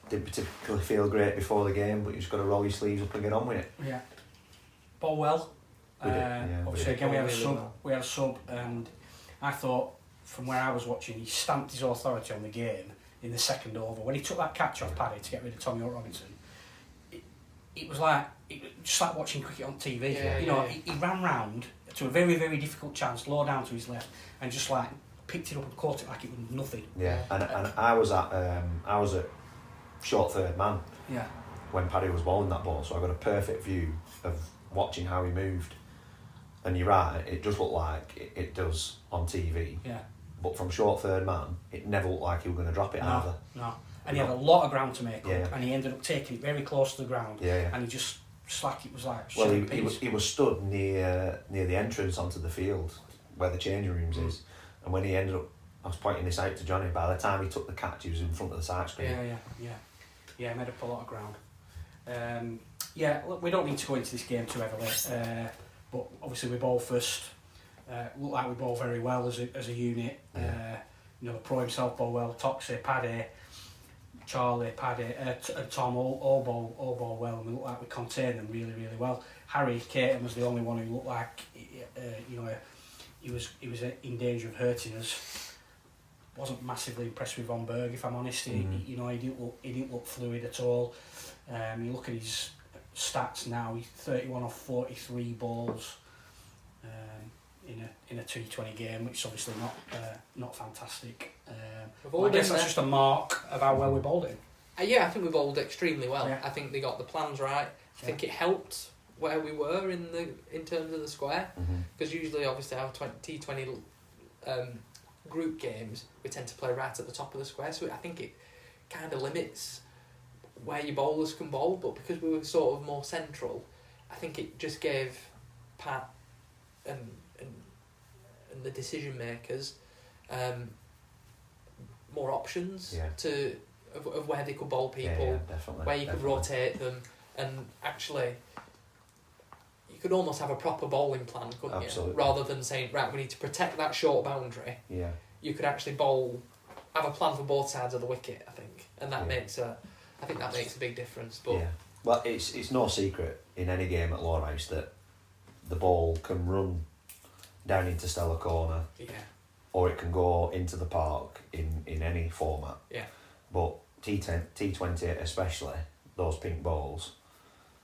Didn't particularly feel great before the game, but you just got to roll your sleeves up and get on with it. Yeah. Ball well. Obviously, again, we had a really sub. well. We had a sub, and I thought, from where I was watching, he stamped his authority on the game in the second over. When he took that catch off Paddy to get rid of Tommy Robinson, it was like just like watching cricket on TV. He ran round to a very, very difficult chance, low down to his left, and just like picked it up and caught it like it was nothing. Yeah, and I was at short third man. Yeah. When Paddy was bowling that ball, so I got a perfect view of watching how he moved. And you're right, it just looked like it does on TV. Yeah. But from short third man, it never looked like he was going to drop it either. No. And he had a lot of ground to make Yeah. up, and he ended up taking it very close to the ground. Yeah. And he just slack. It was like Well, he was stood near the entrance onto the field where the changing rooms is, and when he ended up, I was pointing this out to Johnny. By the time he took the catch, he was in front of the sight screen. Yeah, made up a lot of ground. Look, we don't need to go into this game too heavily, but obviously we bowl first. Look like we bowl very well as a unit. The pro himself bowl well. Toxie, Paddy, Charlie, Paddy, and Tom all bowl well, and we look like we contain them really, really well. Harry Caton was the only one who looked like he was in danger of hurting us. Wasn't massively impressed with Von Berg, if I'm honest. He didn't look fluid at all. You look at his stats now. He's 31 off 43 balls in a T20 game, which is obviously not fantastic. I guess that's just a mark of how well we bowled him. I think we bowled extremely well. Yeah. I think they got the plans right. I think it helped where we were in terms of the square, because usually, obviously, our T20 group games we tend to play right at the top of the square, so I think it kind of limits where your bowlers can bowl. But because we were sort of more central, I think it just gave Pat and the decision makers more options of where they could bowl people, where you could rotate them, and actually you could almost have a proper bowling plan, couldn't you? Rather than saying, right, we need to protect that short boundary. Yeah. You could actually have a plan for both sides of the wicket, I think, and that makes a big difference. But well, it's no secret in any game at Lowerhouse that the ball can run down into Stella Corner, or it can go into the park in any format. Yeah. But T20 especially, those pink balls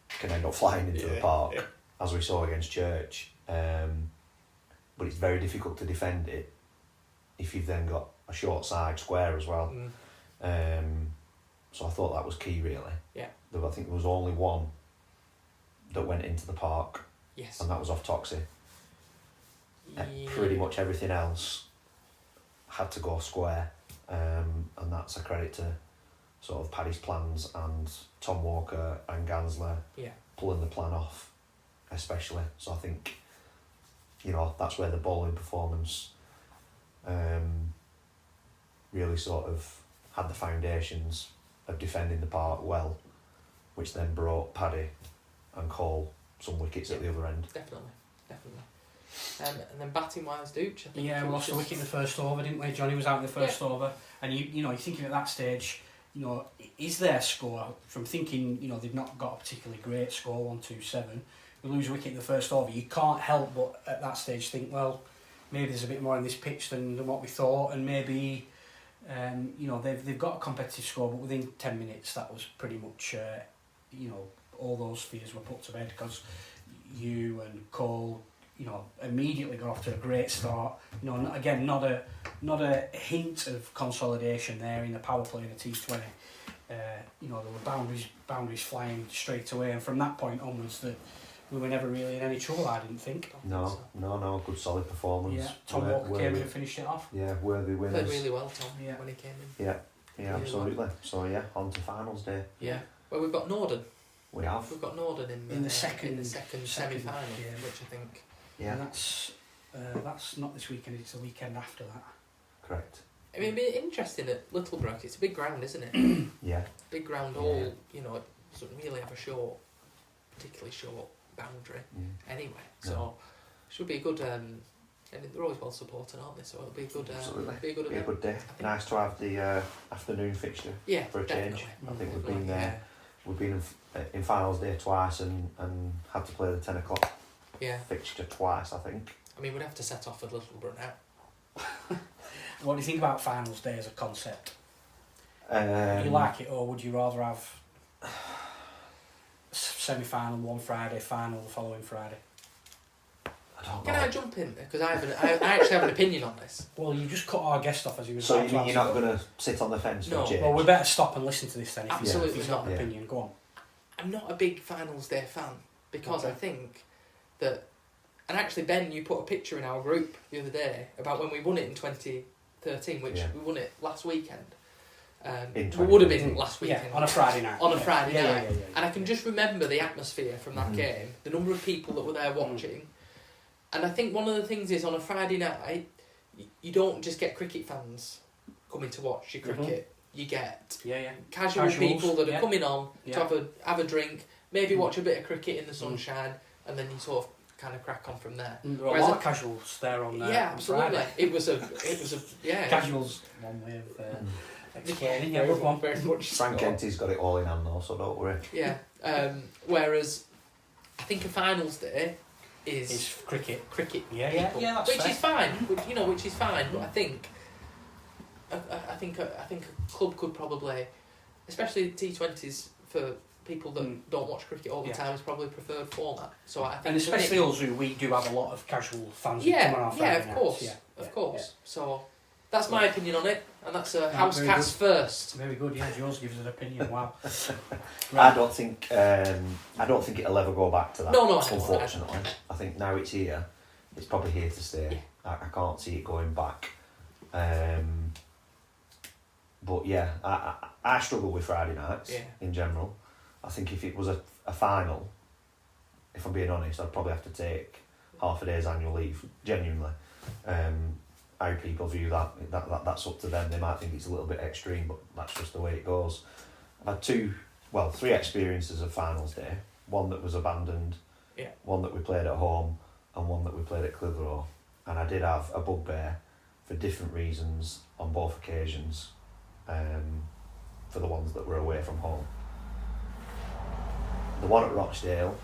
can end up flying into the park, as we saw against Church. But it's very difficult to defend it if you've then got a short side square as well. So I thought that was key, really. Yeah. I think there was only one that went into the park. Yes. And that was off Toxie. Pretty much everything else had to go square, and that's a credit to sort of Paddy's plans and Tom Walker and Gansler pulling the plan off, especially. So I think, that's where the bowling performance really sort of had the foundations of defending the park well, which then brought Paddy and Cole some wickets at the other end. Definitely. And then batting wise, Dooch, I think. Yeah, we lost a wicket in the first over, didn't we? Johnny was out in the first over, and you're thinking at that stage, is their score, from thinking, they've not got a particularly great score, 1-2-7, we lose a wicket in the first over, you can't help but at that stage think, well, maybe there's a bit more in this pitch than what we thought, and maybe You know, they've got a competitive score, but within 10 minutes that was pretty much, you know, all those fears were put to bed because you and Cole, you know, immediately got off to a great start. You know, again, not a hint of consolidation there in the power play in the T20. You know, there were boundaries flying straight away, and from that point onwards, we were never really in any trouble, I didn't think. No, good solid performance. Yeah, Tom Walker came in and finished it off. Yeah, worthy winners. Played really well, Tom, when he came in. Yeah, really absolutely. Well. So yeah, on to finals day. Yeah, well, we've got Norden. We've got Norden in the second semi-final, yeah. which I think. Yeah, and that's not this weekend; it's the weekend after that. Correct. I mean, it'd be interesting at Littlebrook. It's a big ground, isn't it? Yeah. Big ground. All you know, it doesn't really have a particularly short boundary. Anyway, so should be a good. And they're always well supported, aren't they? So it'll be a good. Absolutely. Be a good event. Be a good day. Nice to have the afternoon fixture. Yeah, for a definitely. change. I think we've been there. Yeah. We've been in finals day twice and had to play the 10 o'clock fixture twice, I think. I mean, we'd have to set off at Littlebrook now. What do you think about finals day as a concept? Do you like it, or would you rather have semi-final one Friday, final the following Friday? Can I jump in? Because I actually have an opinion on this. Well, you just cut our guest off as he was. So you mean you're not going to sit on the fence for a change? Well, we better stop and listen to this then. Absolutely if he's got an opinion, go on. I'm not a big finals day fan because I think that, and actually Ben, you put a picture in our group the other day about when we won it in 2013, which we won it last weekend. We would have been last weekend on a Friday night. On a Friday night, and I can just remember the atmosphere from that game, the number of people that were there watching. And I think one of the things is on a Friday night, you don't just get cricket fans coming to watch your cricket. You get casuals, people that are coming on to have a drink, maybe watch a bit of cricket in the sunshine, and then you sort of kind of crack on from there. There were a lot of casuals there on absolutely. Friday. It was a casuals one way of explaining. Yeah, good one. Very much. Frank Kenty's got it all in hand though, so don't worry. Yeah. Whereas I think a finals day is cricket. Yeah, that's which fair. Is fine. Which is fine. But I think a club could probably, especially T20s for people that don't watch cricket all the time, is probably preferred format. So I think, and especially us who we do have a lot of casual fans. Who come on our Friday nights. Of course. So that's my opinion on it, and that's a Housecast first. Very good. Yeah, yours gives an opinion. Wow. Right. I don't think it'll ever go back to that. No, unfortunately. I think now it's here. It's probably here to stay. Yeah. I can't see it going back. But yeah, I struggle with Friday nights in general. I think if it was a final, if I'm being honest, I'd probably have to take half a day's annual leave. Genuinely. How people view that's up to them. They might think it's a little bit extreme, but that's just the way it goes. I've had 3 experiences of finals day. One that was abandoned, one that we played at home, and one that we played at Clitheroe. And I did have a bugbear for different reasons on both occasions, for the ones that were away from home. The one at Rochdale,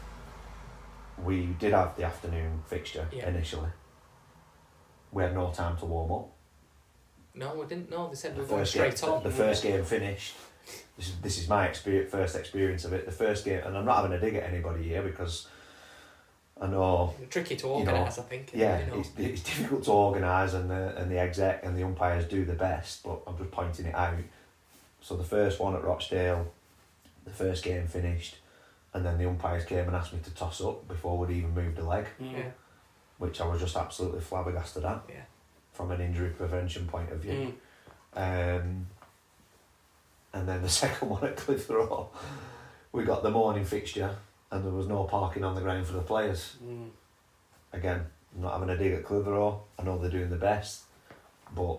we did have the afternoon fixture initially. We had no time to warm up. No, we didn't know. They said we were going straight on. The first game finished. This is my first experience of it. The first game, and I'm not having a dig at anybody here because I know tricky to organise. I think. Yeah, it's difficult to organise, and the exec and the umpires do the best. But I'm just pointing it out. So the first one at Rochdale, the first game finished, and then the umpires came and asked me to toss up before we'd even moved a leg. Yeah. Which I was just absolutely flabbergasted at, from an injury prevention point of view. And then the second one at Clitheroe, we got the morning fixture and there was no parking on the ground for the players. Again, I'm not having a dig at Clitheroe. I know they're doing the best, but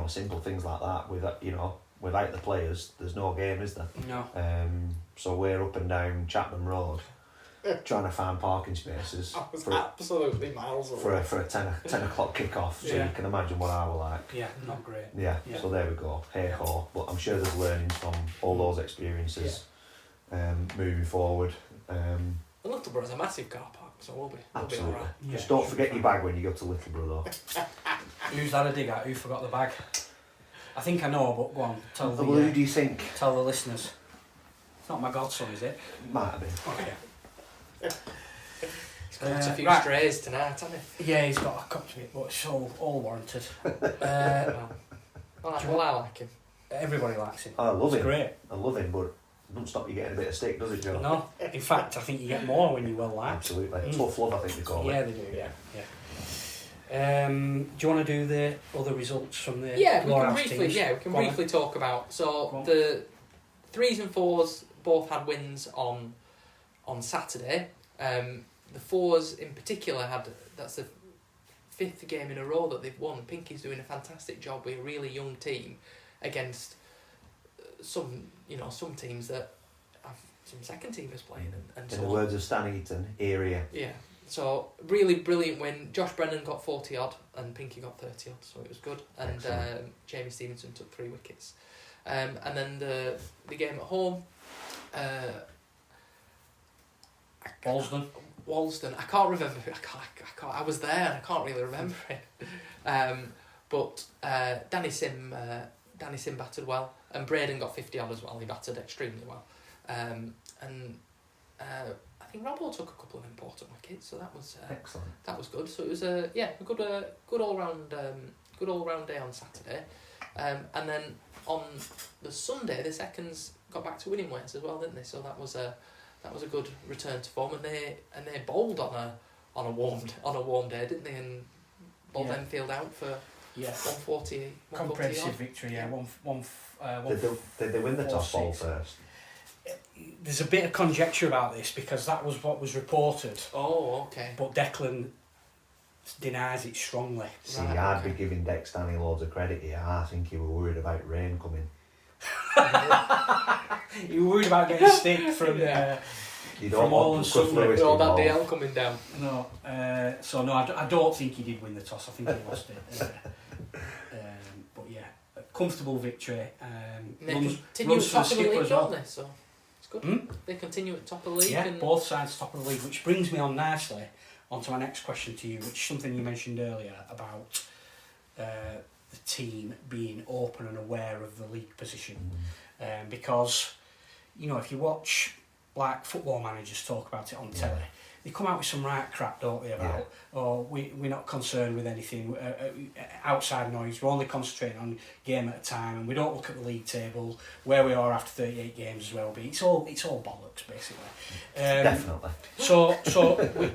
simple things like that. Without the players, there's no game, is there? No. So we're up and down Chapman Road, trying to find parking spaces. I was absolutely miles away. For a 10 o'clock kick-off, so you can imagine what I were like. Yeah, not great. Yeah, so there we go, hey-ho. But I'm sure there's learnings from all those experiences moving forward. And Littleborough's a massive car park, so we'll be alright. Just don't forget your bag when you go to Littleborough though. Who's had a dig at? Who forgot the bag? I think I know, but go on. Tell Well, who do you think? Tell the listeners. It's not my godson, is it? Might have been. Okay. He's got a few right. strays tonight, hasn't he? Yeah, he's got a couple of it, but it's all warranted. Well, I like him. Everybody likes him. I love It's him. great. I love him, but it doesn't stop you getting a bit of stick, does it, Joe? No, in fact, I think you get more when you're well liked. Absolutely. Tough love, I think they call it. Yeah, they do. Yeah. Do you want to do the other results from the Yeah, we Lowerhouse can teams? briefly talk about. So the 3s and 4s both had wins on Saturday. The 4s in particular that's the 5th game in a row that they've won. Pinky's doing a fantastic job with a really young team against some teams that have some second teamers playing and so in the on. words of Stan Eaton, area. Yeah. So really brilliant win. Josh Brennan got 40 odd and Pinky got 30 odd, so it was good. And Jamie Stevenson took 3 wickets. And then the game at home, Walsden. I can't remember. I was there and I can't really remember it. But Danny Sim batted well, and Braden got 50 odd as well. He batted extremely well. I think Robbo took a couple of important wickets, so that was excellent. That was good. So it was a good all round day on Saturday, and then on the Sunday the seconds got back to winning ways as well, didn't they? So that was a good return to form, and they bowled on a warm day, didn't they? And bowled Enfield out for 140. Comprehensive victory. Yeah, Did they win the top ball first? There's a bit of conjecture about this because that was what was reported. Oh, okay. But Declan denies it strongly. See, I'd be giving Dex Stanley loads of credit here. I think he were worried about rain coming. You were worried about getting stick from You from all and suddenly all that DL coming down. No, I don't think he did win the toss. I think he lost it. But yeah, a comfortable victory. They continue at top of the league, don't they? So it's good. They continue at top of the league. Yeah, both sides top of the league, which brings me on nicely onto my next question to you, which is something you mentioned earlier about the team being open and aware of the league position. Because, if you watch like football managers talk about it on telly, they come out with some right crap, don't they, about, we're not concerned with anything, outside noise, we're only concentrating on game at a time, and we don't look at the league table, where we are after 38 games as well, but it's all bollocks, basically. Definitely. So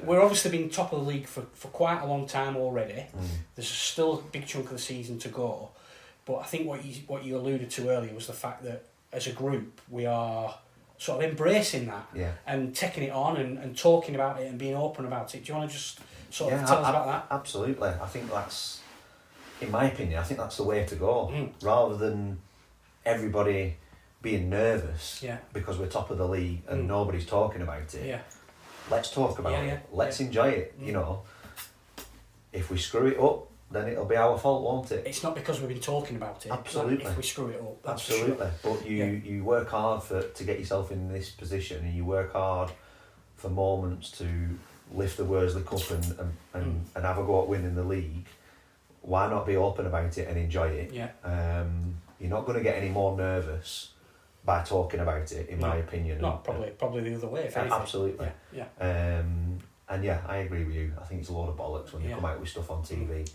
we're obviously been top of the league for quite a long time already. There's still a big chunk of the season to go, but I think what you alluded to earlier was the fact that as a group we are sort of embracing that and taking it on and talking about it and being open about it. Do you want to just sort of tell us about that? Absolutely. I think that's, in my opinion, I think that's the way to go. Rather than everybody being nervous because we're top of the league and nobody's talking about it. Let's talk about it. Let's enjoy it. If we screw it up, then it'll be our fault, won't it? It's not because we've been talking about it. Absolutely. If we screw it up, that's absolutely. For sure. But you work hard to get yourself in this position, and you work hard for moments to lift the Worsley Cup and have a go at winning the league. Why not be open about it and enjoy it? You're not going to get any more nervous by talking about it, in my opinion. No, probably the other way. If anything. Absolutely. And I agree with you. I think it's a load of bollocks when they come out with stuff on TV.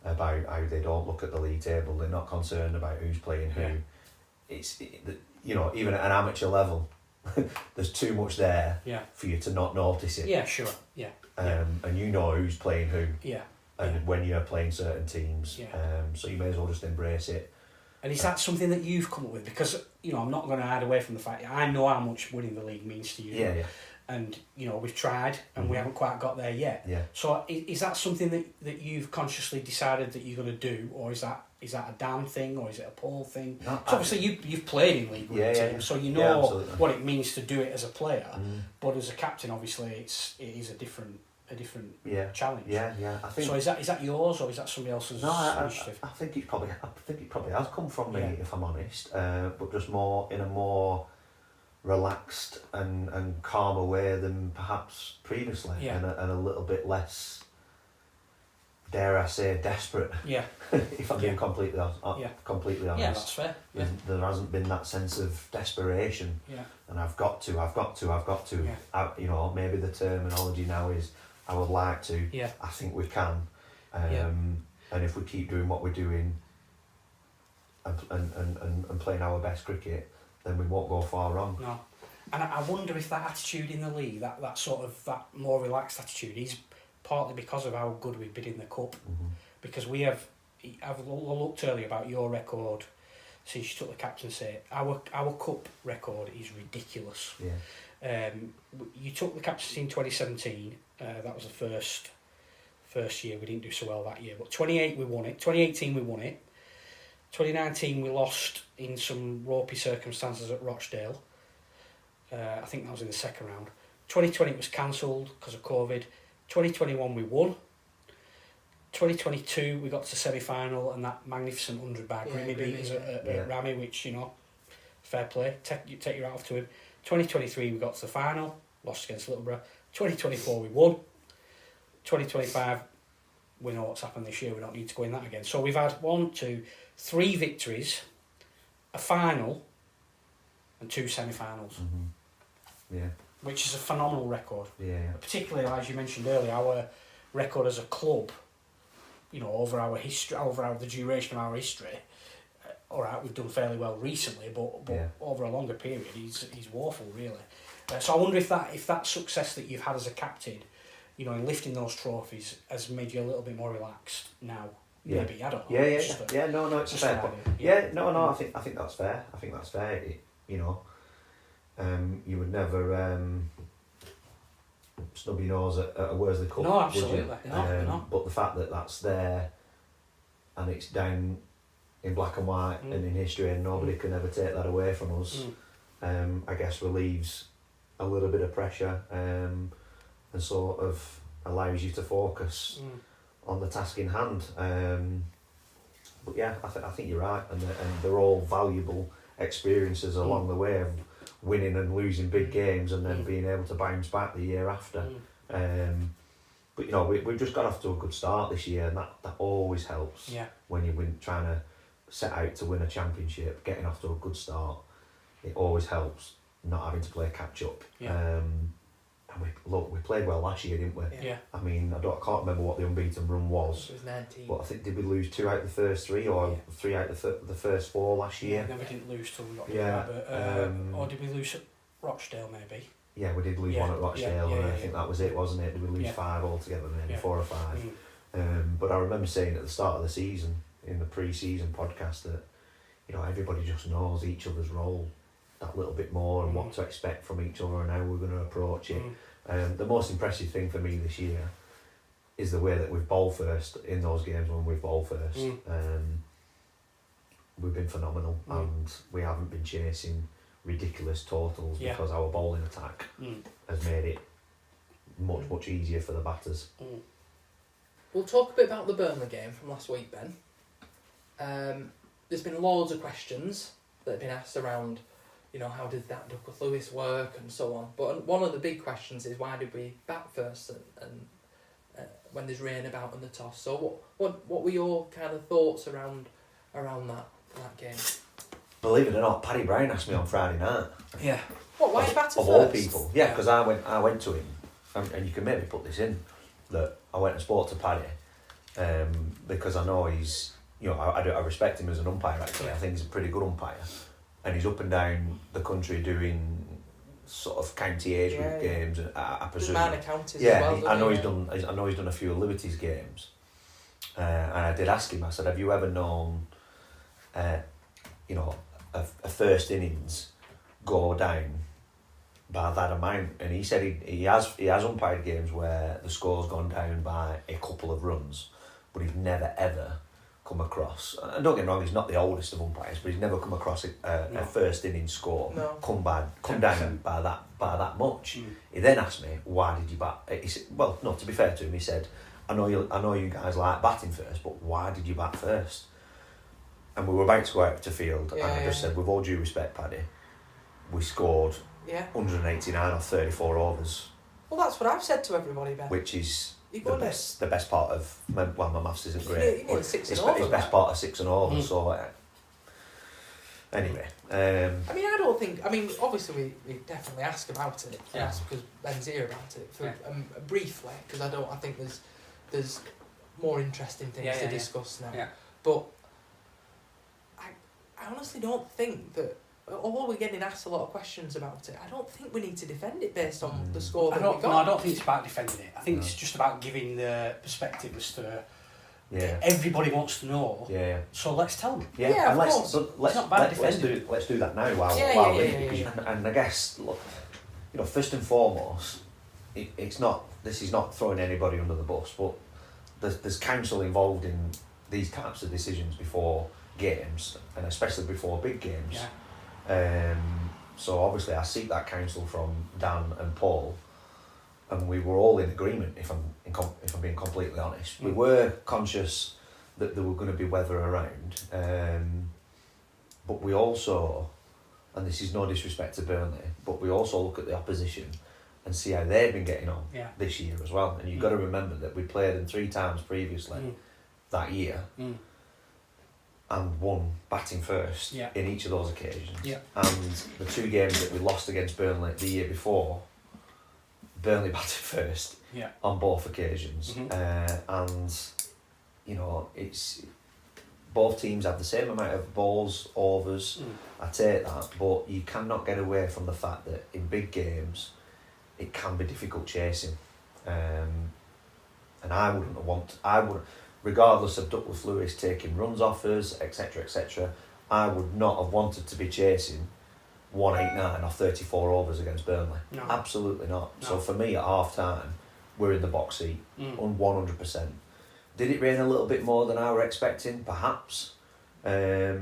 About how they don't look at the league table, they're not concerned about who's playing who. Even at an amateur level, there's too much there for you to not notice it. Yeah, sure. And you know who's playing who. And when you're playing certain teams. So you may as well just embrace it. And is that something that you've come up with? Because, I'm not going to hide away from the fact that I know how much winning the league means to you. And, we've tried and we haven't quite got there yet. So is that something that you've consciously decided that you're going to do, or is that a Dan thing, or is it a Paul thing? No, so obviously you've played in league with a team, so you know what it means to do it as a player. But as a captain, obviously it is a different challenge. I think. So is that yours, or is that somebody else's initiative? I think it probably has come from me, if I'm honest. But just more in a more relaxed and calmer way than perhaps previously, and a little bit less dare I say, desperate. Yeah. If I'm being completely honest. Yeah, that's fair. Yeah. There hasn't been that sense of desperation. Yeah. And I've got to. Yeah. You know, maybe the terminology now is I would like to. Yeah. I think we can. Yeah. And if we keep doing what we're doing and playing our best cricket, then we won't go far wrong. No. And I wonder if that attitude in the league, that sort of that more relaxed attitude, is partly because of how good we've been in the cup. Mm-hmm. Because I've looked earlier about your record since you took the captaincy. Our cup record is ridiculous. Yeah. You took the captaincy in 2017. That was the first year. We didn't do so well that year. But 2018 we won it. 2019 we lost in some ropey circumstances at Rochdale. I think that was in the second round. 2020 it was cancelled because of COVID. 2021 we won. 2022 we got to the semi-final and that magnificent 100 by Grimmy beat us at Ramy, which, you know, fair play. Take your hat off to him. 2023 we got to the final, lost against Littleborough. 2024 we won. 2025 we know what's happened this year. We don't need to go in that again. So we've had 3 victories, a final, and 2 semi-finals. Mm-hmm. Yeah. Which is a phenomenal record. Yeah. Particularly, as you mentioned earlier, our record as a club, you know, over our history, the duration of our history. All right, we've done fairly well recently, but over a longer period, he's woeful, really. So I wonder if that success that you've had as a captain, you know, in lifting those trophies, has made you a little bit more relaxed now. Yeah. Maybe, I don't No, know. it's fair. I think that's fair. I think that's fair. You know, you would never snub your nose at a Worsley Cup. No, absolutely. No. But the fact that that's there, and it's down in black and white and in history, and nobody can ever take that away from us, I guess relieves a little bit of pressure, and sort of allows you to focus on the task in hand. But yeah, I think you're right, and they're all valuable experiences along the way of winning and losing big games, and then being able to bounce back the year after. But you know, we've just got off to a good start this year, and that always helps. Yeah. When you're trying to set out to win a championship, getting off to a good start, it always helps not having to play catch up. Yeah. And we played well last year, didn't we? Yeah. I mean, I can't remember what the unbeaten run was. It was 19. But I think, did we lose 2 out of the first 3 or 3 out of the first 4 last year? Yeah, we didn't lose till we got or did we lose at Rochdale maybe? Yeah, we did lose 1 at Rochdale, and I think that was it, wasn't it? Did we lose 5 altogether, maybe 4 or 5? But I remember saying at the start of the season, in the pre-season podcast, that, you know, everybody just knows each other's role that little bit more and what to expect from each other and how we're going to approach it. The most impressive thing for me this year is the way that we've bowled first in those games when we've bowled first. We've been phenomenal, and we haven't been chasing ridiculous totals because our bowling attack has made it much easier for the batters. We'll talk a bit about the Burnley game from last week, Ben. There's been loads of questions that have been asked around, you know, how did that Douglas Lewis work and so on. But one of the big questions is, why did we bat first and when there's rain about in the toss? So what were your kind of thoughts around that game? Believe it or not, Paddy Brown asked me on Friday night. Yeah. What, why batter first? Of all people. Yeah, because I went to him, and you can maybe put this in, that I went and spoke to Paddy, because I know he's, you know, I respect him as an umpire, actually. I think he's a pretty good umpire. And he's up and down the country doing sort of county age group games, I presume. Minor counties as well. I know he's done a few of Liberty's games, and I did ask him. I said, "Have you ever known, you know, a first innings go down by that amount?" And he said he has umpired games where the score's gone down by a couple of runs, but he's never ever come across, and don't get me wrong, he's not the oldest of umpires, but he's never come across a first innings score come down by that much. He then asked me, why did you bat? He said, well, no, to be fair to him, he said, I know you guys like batting first, but why did you bat first? And we were about to go out to field, and I just said, with all due respect, Paddy, we scored 189 or 34 overs. Well, that's what I've said to everybody, Ben. Which is the best part of my maths isn't great. But it's best part of 6 and over. So anyway, I mean, I don't think. I mean, obviously we definitely ask about it. Yeah. Ask because Ben's here about it for briefly because I think there's more interesting things to discuss now. Yeah. But I honestly don't think that. Although we're getting asked a lot of questions about it, I don't think we need to defend it based on the score that we got. No, I don't think it's about defending it. I think it's just about giving the perspective as to everybody wants to know. Yeah. So let's tell them. Yeah, of course. It's not bad defending. Let's do that now. And I guess, look, first and foremost, it's not. This is not throwing anybody under the bus, but there's counsel involved in these types of decisions before games, and especially before big games. Yeah. So obviously I seek that counsel from Dan and Paul, and we were all in agreement. If I'm being completely honest, we were conscious that there were going to be weather around, but we also, and this is no disrespect to Burnley, but we also look at the opposition and see how they've been getting on this year as well. And you've got to remember that we played them 3 times previously that year. And won batting first in each of those occasions. Yeah. And the 2 games that we lost against Burnley the year before, Burnley batted first on both occasions. And it's both teams have the same amount of balls, overs. I take that, but you cannot get away from the fact that in big games, it can be difficult chasing. And I wouldn't. Regardless of Duckworth Lewis taking runs off us, etc., I would not have wanted to be chasing 189 off 34 overs against Burnley. No. Absolutely not. No. So for me, at half time, we're in the box seat on 100%. Did it rain a little bit more than I were expecting? Perhaps. But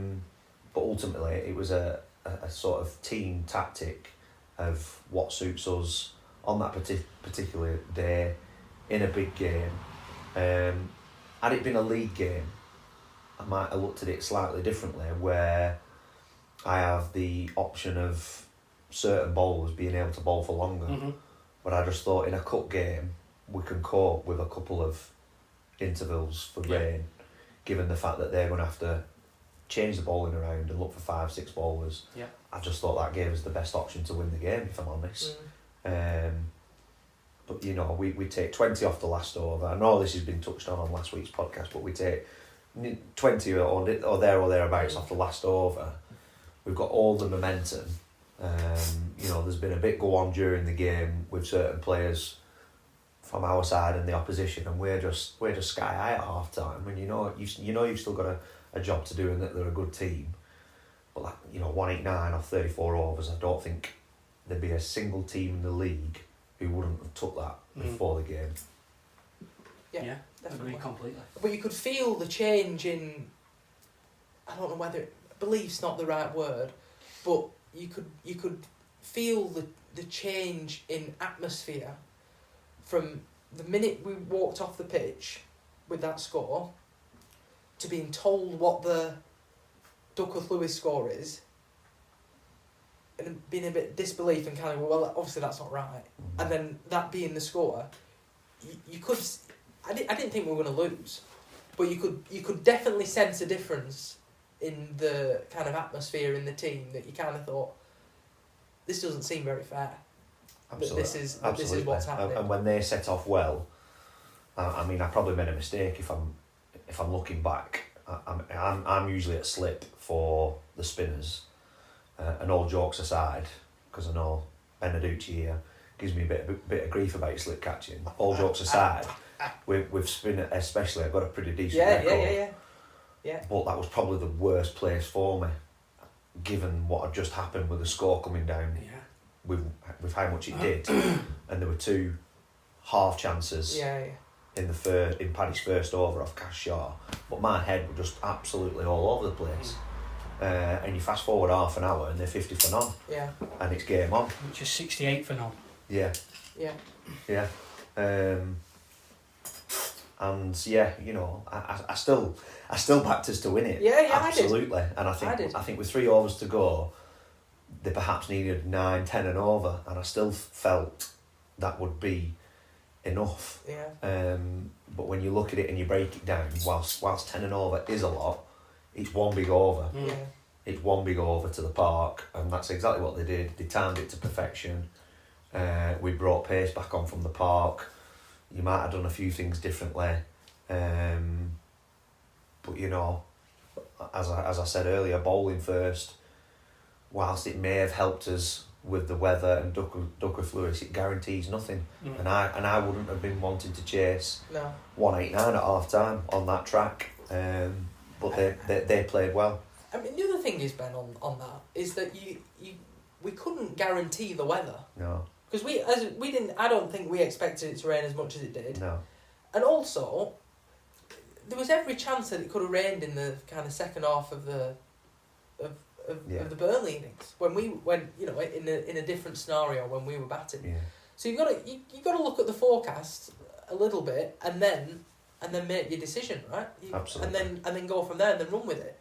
ultimately, it was a sort of team tactic of what suits us on that particular day in a big game. Had it been a league game, I might have looked at it slightly differently, where I have the option of certain bowlers being able to bowl for longer. But I just thought in a cup game, we can cope with a couple of intervals for rain, given the fact that they're going to have to change the bowling around and look for 5-6 bowlers. I just thought that gave us the best option to win the game, if I'm honest. But we take 20 off the last over. I know this has been touched on last week's podcast, but we take 20 or there or thereabouts off the last over. We've got all the momentum. There's been a bit go on during the game with certain players from our side and the opposition, and we're just sky high at half time. And you've still got a job to do, and that they're a good team. But 189 off 34 overs, I don't think there'd be a single team in the league who wouldn't have took that before the game. Yeah, agree completely. But you could feel the change in, I don't know whether belief's not the right word, but you could feel the change in atmosphere from the minute we walked off the pitch with that score to being told what the Duckworth Lewis score is, and being a bit disbelief and kind of, well, obviously that's not right. And then that being the score, you could. I didn't think we were going to lose, but you could definitely sense a difference in the kind of atmosphere in the team, that you kind of thought, this doesn't seem very fair. Absolutely. This is what's happening. And when they set off well, I probably made a mistake if I'm looking back. I'm usually at slip for the spinners. And all jokes aside, because I know Beneduce here gives me a bit of grief about slip catching. All jokes aside, with spin especially, I've got a pretty decent record. Yeah. But that was probably the worst place for me, given what had just happened with the score coming down. Yeah. With how much it did, and there were 2 half chances. In Paddy's first over off Cash Shaw, but my head was just absolutely all over the place. And you fast forward half an hour and they're 50 for none. Yeah. And it's game on. Which is 68 for none. Yeah. And I still backed us to win it. Yeah, absolutely. I did. And I think with 3 overs to go, they perhaps needed 9, 10 and over, and I still felt that would be enough. Yeah. But when you look at it and you break it down, whilst 10 and over is a lot, it's one big over. Yeah. It's one big over to the park, and that's exactly what they did. They timed it to perfection. We brought pace back on from the park. You might have done a few things differently. But you know, as I said earlier, bowling first, whilst it may have helped us with the weather and Duckworth Lewis, it guarantees nothing. And I wouldn't have been wanting to chase 189 at half time on that track. But they played well. I mean, the other thing is, Ben, on that is that we couldn't guarantee the weather. No. Because we didn't. I don't think we expected it to rain as much as it did. No. And also, there was every chance that it could have rained in the kind of second half of the Burnley innings when you know, in a different scenario when we were batting. Yeah. So you got to look at the forecast a little bit and then make your decision, right? Absolutely. And then go from there and then run with it.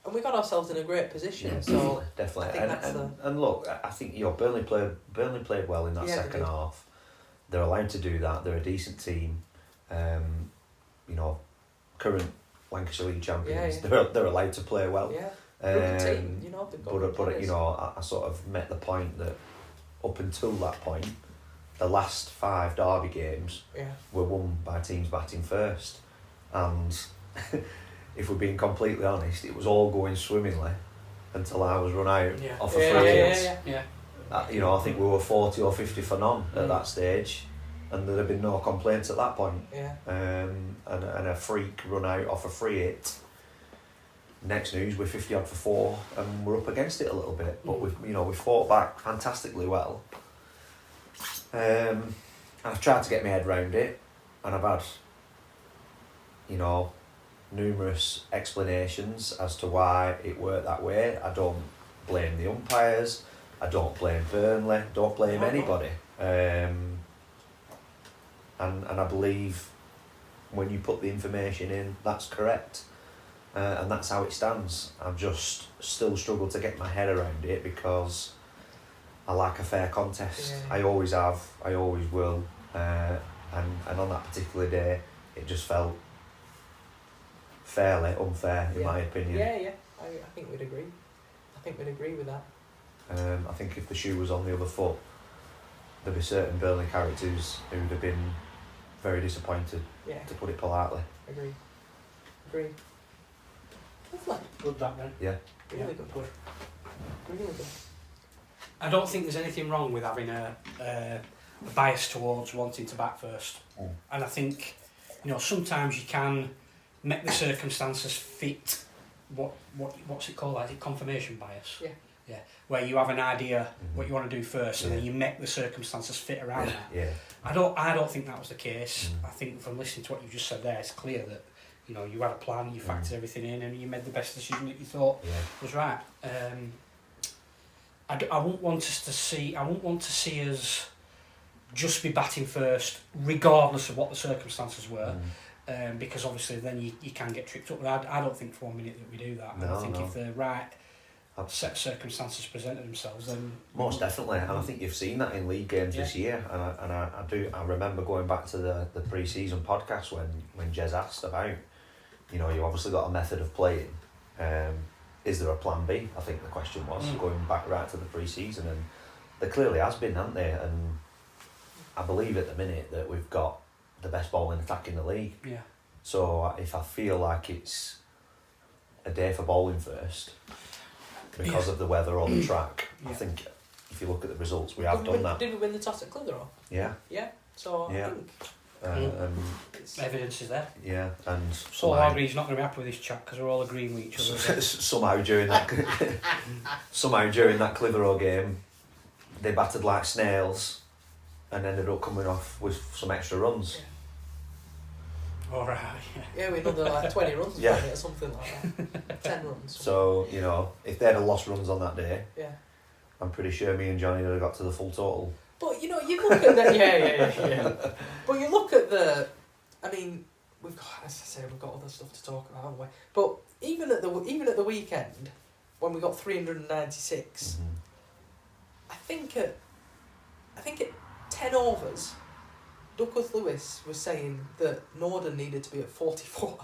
And we got ourselves in a great position. Yeah, so definitely. I think and look, I think Burnley played well in that second half. They're allowed to do that. They're a decent team. You know, current Lancashire League champions. Yeah. They're allowed to play well. Yeah. Good team, you know. But you know, I sort of met the point that up until that point, the last 5 derby games were won by teams batting first, and if we're being completely honest, it was all going swimmingly until I was run out off a free hit. You know, I think we were 40 or 50 for none at that stage, and there'd have been no complaints at that point. And a freak run out off a free hit. Next news, we're 50 odd for 4, and we're up against it a little bit. But we fought back fantastically well. And I've tried to get my head around it, and I've had, you know, numerous explanations as to why it worked that way. I don't blame the umpires. I don't blame Burnley. Don't blame anybody. And I believe when you put the information in, that's correct. And that's how it stands. I've just still struggled to get my head around it because I like a fair contest. I always have. I always will. And on that particular day, it just felt fairly unfair, in my opinion. Yeah. I think we'd agree. I think we'd agree with that. I think if the shoe was on the other foot, there'd be certain Burnley characters who would have been very disappointed, to put it politely. Agree. Lovely. Good that then. Yeah. Really good. Really good. I don't think there's anything wrong with having a bias towards wanting to bat first. And I think, you know, sometimes you can make the circumstances fit what's it called? Is it confirmation bias? Yeah. Where you have an idea what you want to do first, and then you make the circumstances fit around that. Yeah. I don't think that was the case. I think from listening to what you just said there, it's clear that, you know, you had a plan, you factored everything in, and you made the best decision that you thought was right. I wouldn't want to see us just be batting first, regardless of what the circumstances were. Because obviously then you can get tripped up. But I don't think for 1 minute that we do that. I think if the right set of circumstances presented themselves, then most definitely. And I think you've seen that in league games this year. And I remember going back to the pre-season podcast when Jez asked about, you know, you obviously got a method of playing. Is there a plan B? I think the question was going back right to the pre-season, and there clearly has been, hasn't there? And I believe at the minute that we've got the best bowling attack in the league. Yeah. So if I feel like it's a day for bowling first because of the weather or the track, I think if you look at the results, we have done that. Did we win the toss at Clitheroe? Yeah. Yeah. So I think evidence is there. Yeah, and Paul Hargreaves not going to be happy with this chat because we're all agreeing with each other. somehow during that Clitheroe game, they batted like snails and ended up coming off with some extra runs. All right. Yeah, we another like 20 runs or something like that. 10 runs. So, you know, if they'd have lost runs on that day, yeah, I'm pretty sure me and Johnny would have got to the full total. But you know, you look at that. Yeah. But you look at the. I mean, we've got, as I say, we've got other stuff to talk about, haven't we? But even at the weekend, when we got Douglas Lewis was saying that Norden needed to be at 44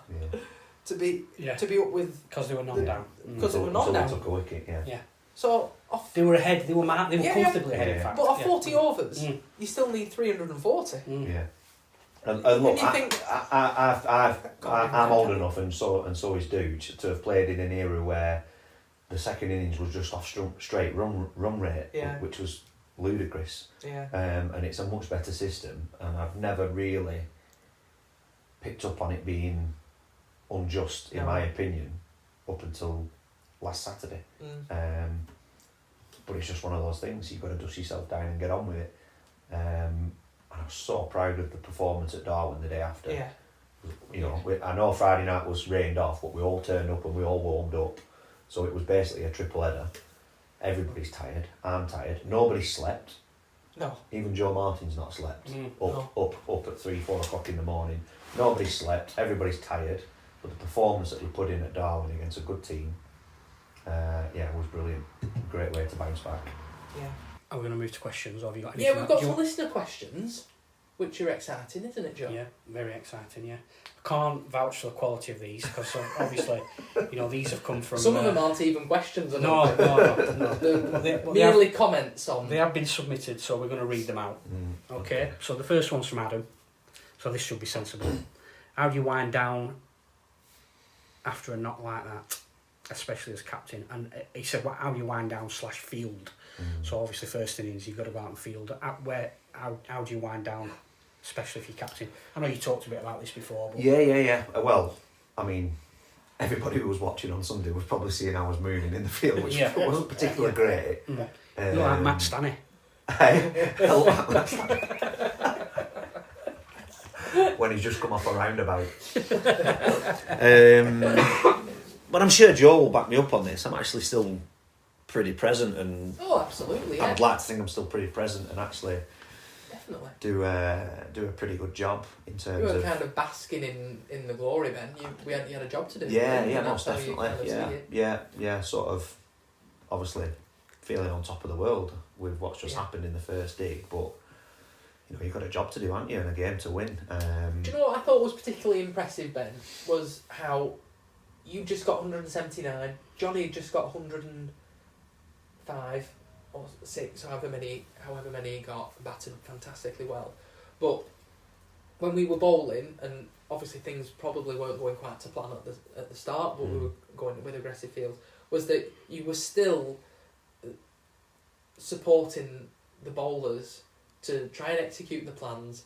to be up with because they were knocked down. Because they were knocked down. Took a wicket, yeah. So they were ahead. They were comfortably ahead. In fact, but off 40 overs, you still need 340. Yeah. And look, I'm old enough, and so is Dooch, to have played in an era where the second innings was just off straight run rate, which was ludicrous. Yeah. And it's a much better system, and I've never really picked up on it being unjust, in my opinion, up until last Saturday. But it's just one of those things. You've got to dust yourself down and get on with it. And I was so proud of the performance at Darwin the day after. Yeah. You know, I know Friday night was rained off, but we all turned up and we all warmed up. So it was basically a triple header. Everybody's tired. I'm tired. Nobody slept. No. Even Joe Martin's not slept. Up at 3-4 o'clock in the morning. Nobody slept. Everybody's tired. But the performance that he put in at Darwin against a good team, was brilliant. Great way to bounce back. Yeah. Are we going to move to questions, or have you got anything? Yeah, we've got some listener questions, which are exciting, isn't it, Joe? Yeah, very exciting, yeah. I can't vouch for the quality of these, because obviously, these have come from... Some of them aren't even questions. No. Merely comments on... They have been submitted, so we're going to read them out. Okay, so the first one's from Adam, so this should be sensible. How do you wind down after a knock like that, especially as captain? And he said, how do you wind down /field? So obviously first innings you've got to go out and field. How do you wind down, especially if you're captain? I know you talked a bit about this before. But... Yeah. Well, I mean, everybody who was watching on Sunday was probably seeing I was moving in the field, which wasn't particularly great. You look like Matt Stanley. When he's just come off a roundabout. But I'm sure Joe will back me up on this. I'm actually still pretty present, and absolutely. I'd like to think I'm still pretty present and actually definitely do a pretty good job in terms of... You were kind of basking in the glory, Ben. You had a job to do. Yeah, most definitely. Yeah. Sort of, obviously, feeling on top of the world with what's just happened in the first dig, but you've got a job to do, haven't you, and a game to win. Do you know what I thought was particularly impressive, Ben? Was how you just got 179. Jonny just got 105 or 6, however many he got, batted fantastically well. But when we were bowling, and obviously things probably weren't going quite to plan at the start, but we were going with aggressive fields, was that you were still supporting the bowlers to try and execute the plans,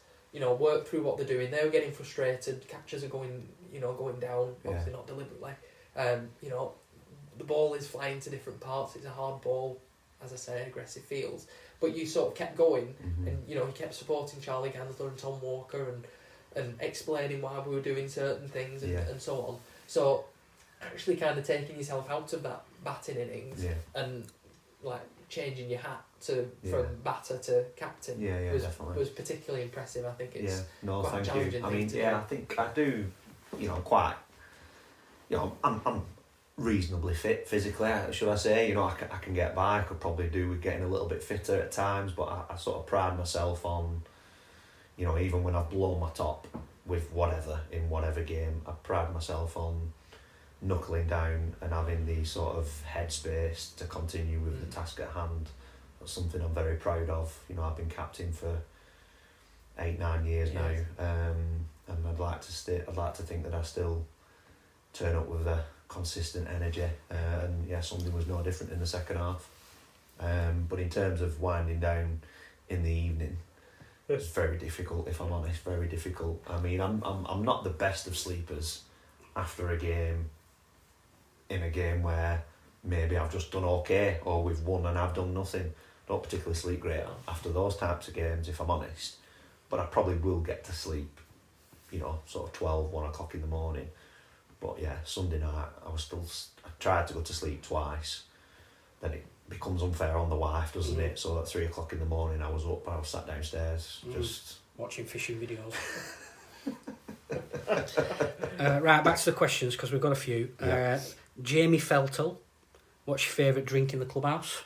work through what they're doing. They were getting frustrated, catches are going down, obviously not deliberately. The ball is flying to different parts, it's a hard ball, as I say, aggressive fields. But you sort of kept going, and you kept supporting Charlie Gansler and Tom Walker and explaining why we were doing certain things and so on. So actually kind of taking yourself out of that batting innings and like changing your hat from batter to captain was particularly impressive. I think it's quite a challenging thing to do. I think I do, quite, I'm reasonably fit physically, should I say. I can get by. I could probably do with getting a little bit fitter at times, but I sort of pride myself on, even when I've blown my top with whatever, in whatever game, I pride myself on knuckling down and having the sort of headspace to continue with the task at hand. That's something I'm very proud of. I've been captain for 8-9 years now, and I'd like to think that I still turn up with a consistent energy, and Sunday was no different in the second half. But in terms of winding down in the evening, it's very difficult, if I'm honest. Very difficult. I mean, I'm not the best of sleepers after a game, in a game where maybe I've just done okay, or we've won and I've done nothing. Don't particularly sleep great after those types of games, if I'm honest. But I probably will get to sleep, sort of 12, 1 o'clock in the morning. But Sunday night, I tried to go to sleep twice. Then it becomes unfair on the wife, doesn't it? So at 3 o'clock in the morning, I was up, I was sat downstairs, just... watching fishing videos. Right, back to the questions, because we've got a few. Jamie Feltel, what's your favourite drink in the clubhouse?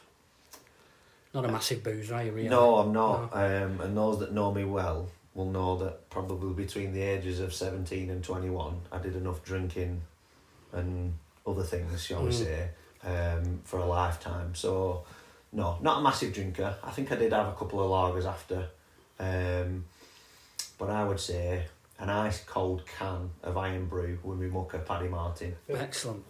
Not a massive boozer, are you, really? No, I'm not. No. And those that know me well will know that probably between the ages of 17 and 21, I did enough drinking and other things, shall we say, for a lifetime. So, no, not a massive drinker. I think I did have a couple of lagers after. But I would say an ice cold can of Iron Brew with my mucker Paddy Martin. Excellent.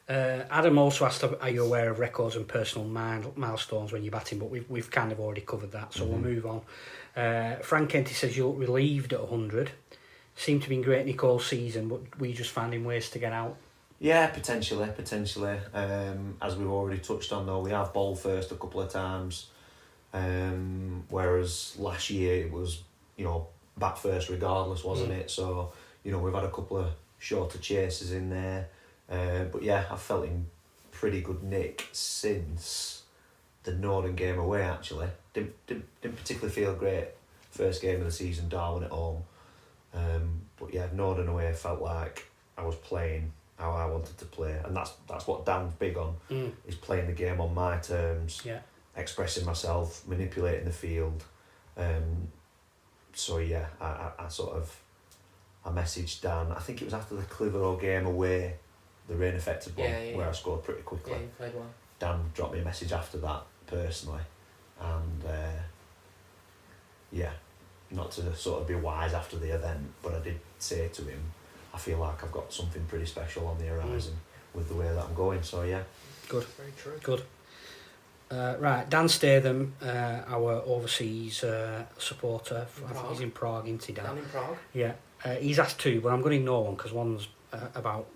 Adam also asked, are you aware of records and personal milestones when you're batting? But we've kind of already covered that, so we'll move on. Frank Kenty says you look relieved at 100. Seem to be in great nick all season, but we just finding ways to get out. Yeah, potentially. As we've already touched on, though, we have bowled first a couple of times, whereas last year it was, bat first regardless, wasn't it? So, we've had a couple of shorter chases in there. But yeah, I've felt in pretty good nick since the Norden game away, actually. Didn't particularly feel great first game of the season, Darwin at home. But yeah, Norden away felt like I was playing how I wanted to play. And that's what Dan's big on, is playing the game on my terms, expressing myself, manipulating the field. So yeah, I messaged Dan, I think it was after the Clitheroe game away, the rain affected one, where I scored pretty quickly. Yeah, you played well. Dan dropped me a message after that personally, and not to sort of be wise after the event, but I did say to him, I feel like I've got something pretty special on the horizon with the way that I'm going. So yeah, good, very true, good. Right, Dan Statham, our overseas supporter, I think he's in Prague, isn't he, Dan? Dan in Prague. Yeah, he's asked two, but I'm going to ignore one because one's about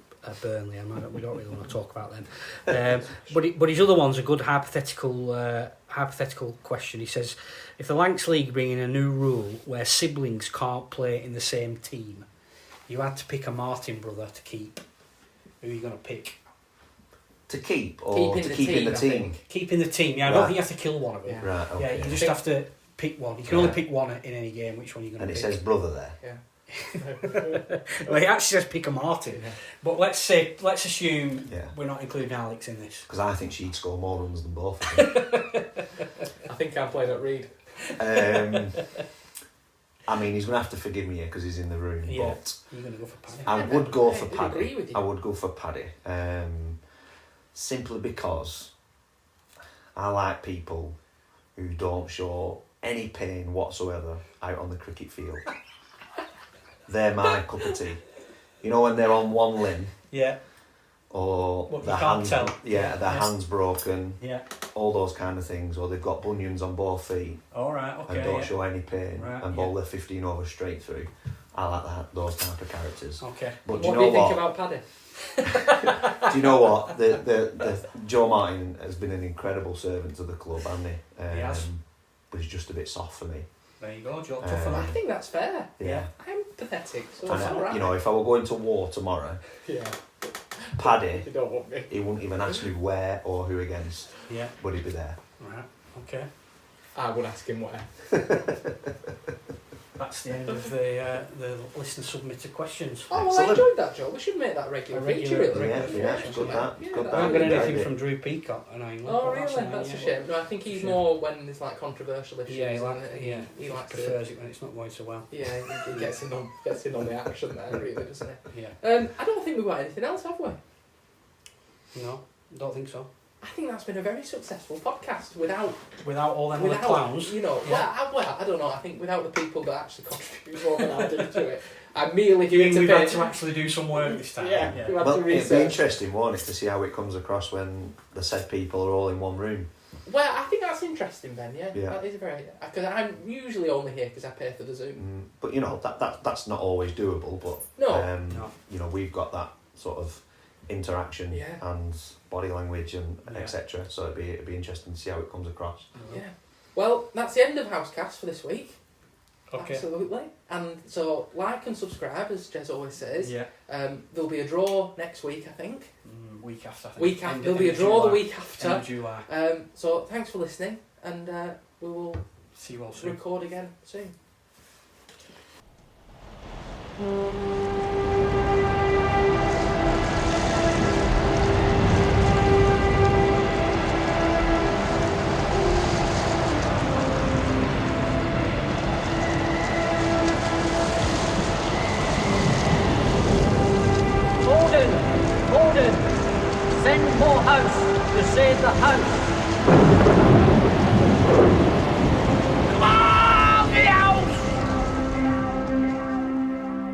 Burnley, and we don't really want to talk about them. But his other one's a good hypothetical question. He says, if the Lancs League bring in a new rule where siblings can't play in the same team, you had to pick a Martin brother to keep, who are you going to pick? To keep or to keep in the team? Keep in the team, yeah. I don't think you have to kill one of them. Yeah. Right, okay. Yeah, you just have to pick one. You can only pick one in any game. Which one are you going to pick? And it says brother there. Yeah. Well, he actually says pick a Martin. Yeah. But let's assume we're not including Alex in this. Because I think she'd score more runs than both of them. I think I'm playing at Reed. I mean, he's going to have to forgive me here because he's in the room. Yeah. But you're going to go for Paddy. I would go for I'd Paddy. agree with you. I would go for Paddy. Simply because I like people who don't show any pain whatsoever out on the cricket field. They're my cup of tea. When they're on one limb. Yeah. Or their hands, hands broken. Yeah. All those kind of things. Or they've got bunions on both feet. All right. Okay. And don't show any pain. Right, and bowl their 15 overs straight through. I like those type of characters. Okay. But What do you think about Paddy? Do you know what? The Joe Martin has been an incredible servant to the club, hasn't he? Yes. But he's just a bit soft for me. There you go, Joe. Tough I think that's fair. Yeah. I'm pathetic, so And it's alright. if I were going to war tomorrow, Paddy, You don't want me. he wouldn't even ask me where or who against. Yeah. But he'd be there. Right. Okay. I would ask him where. That's the end of the listener submitted questions. Oh, well, I enjoyed that, Joe. We should make that regular feature, really. Yeah, good that. Good I that. haven't got anything from Drew Peacock, annoyingly. Oh, really? That's a shame. No, I think he's more when there's like controversial issues. Yeah, he likes prefers it when it's not going so well. Yeah, he gets in on the action there, really, doesn't he? Yeah. I don't think we've got anything else, have we? No, don't think so. I think that's been a very successful podcast without all them other clowns. Well, I don't know. I think without the people that actually contribute more than I do to it. I'm merely here to we've had to actually do some work this time. Yeah. Well, it'd be interesting, won't it, to see how it comes across when the said people are all in one room. Well, I think that's interesting, Ben. Yeah. That is very, because I'm usually only here because I pay for the Zoom. But that's not always doable. But no. We've got that sort of interaction and body language and etc. So it'd be interesting to see how it comes across. Yeah. Well, that's the end of Housecast for this week. Okay. Absolutely. And so like and subscribe, as Jez always says. Yeah. There'll be a draw next week, I think. Week after, I think. There'll be a draw the week after. End of July. So thanks for listening, and we will see you all soon. Record again soon. send for House to save the house.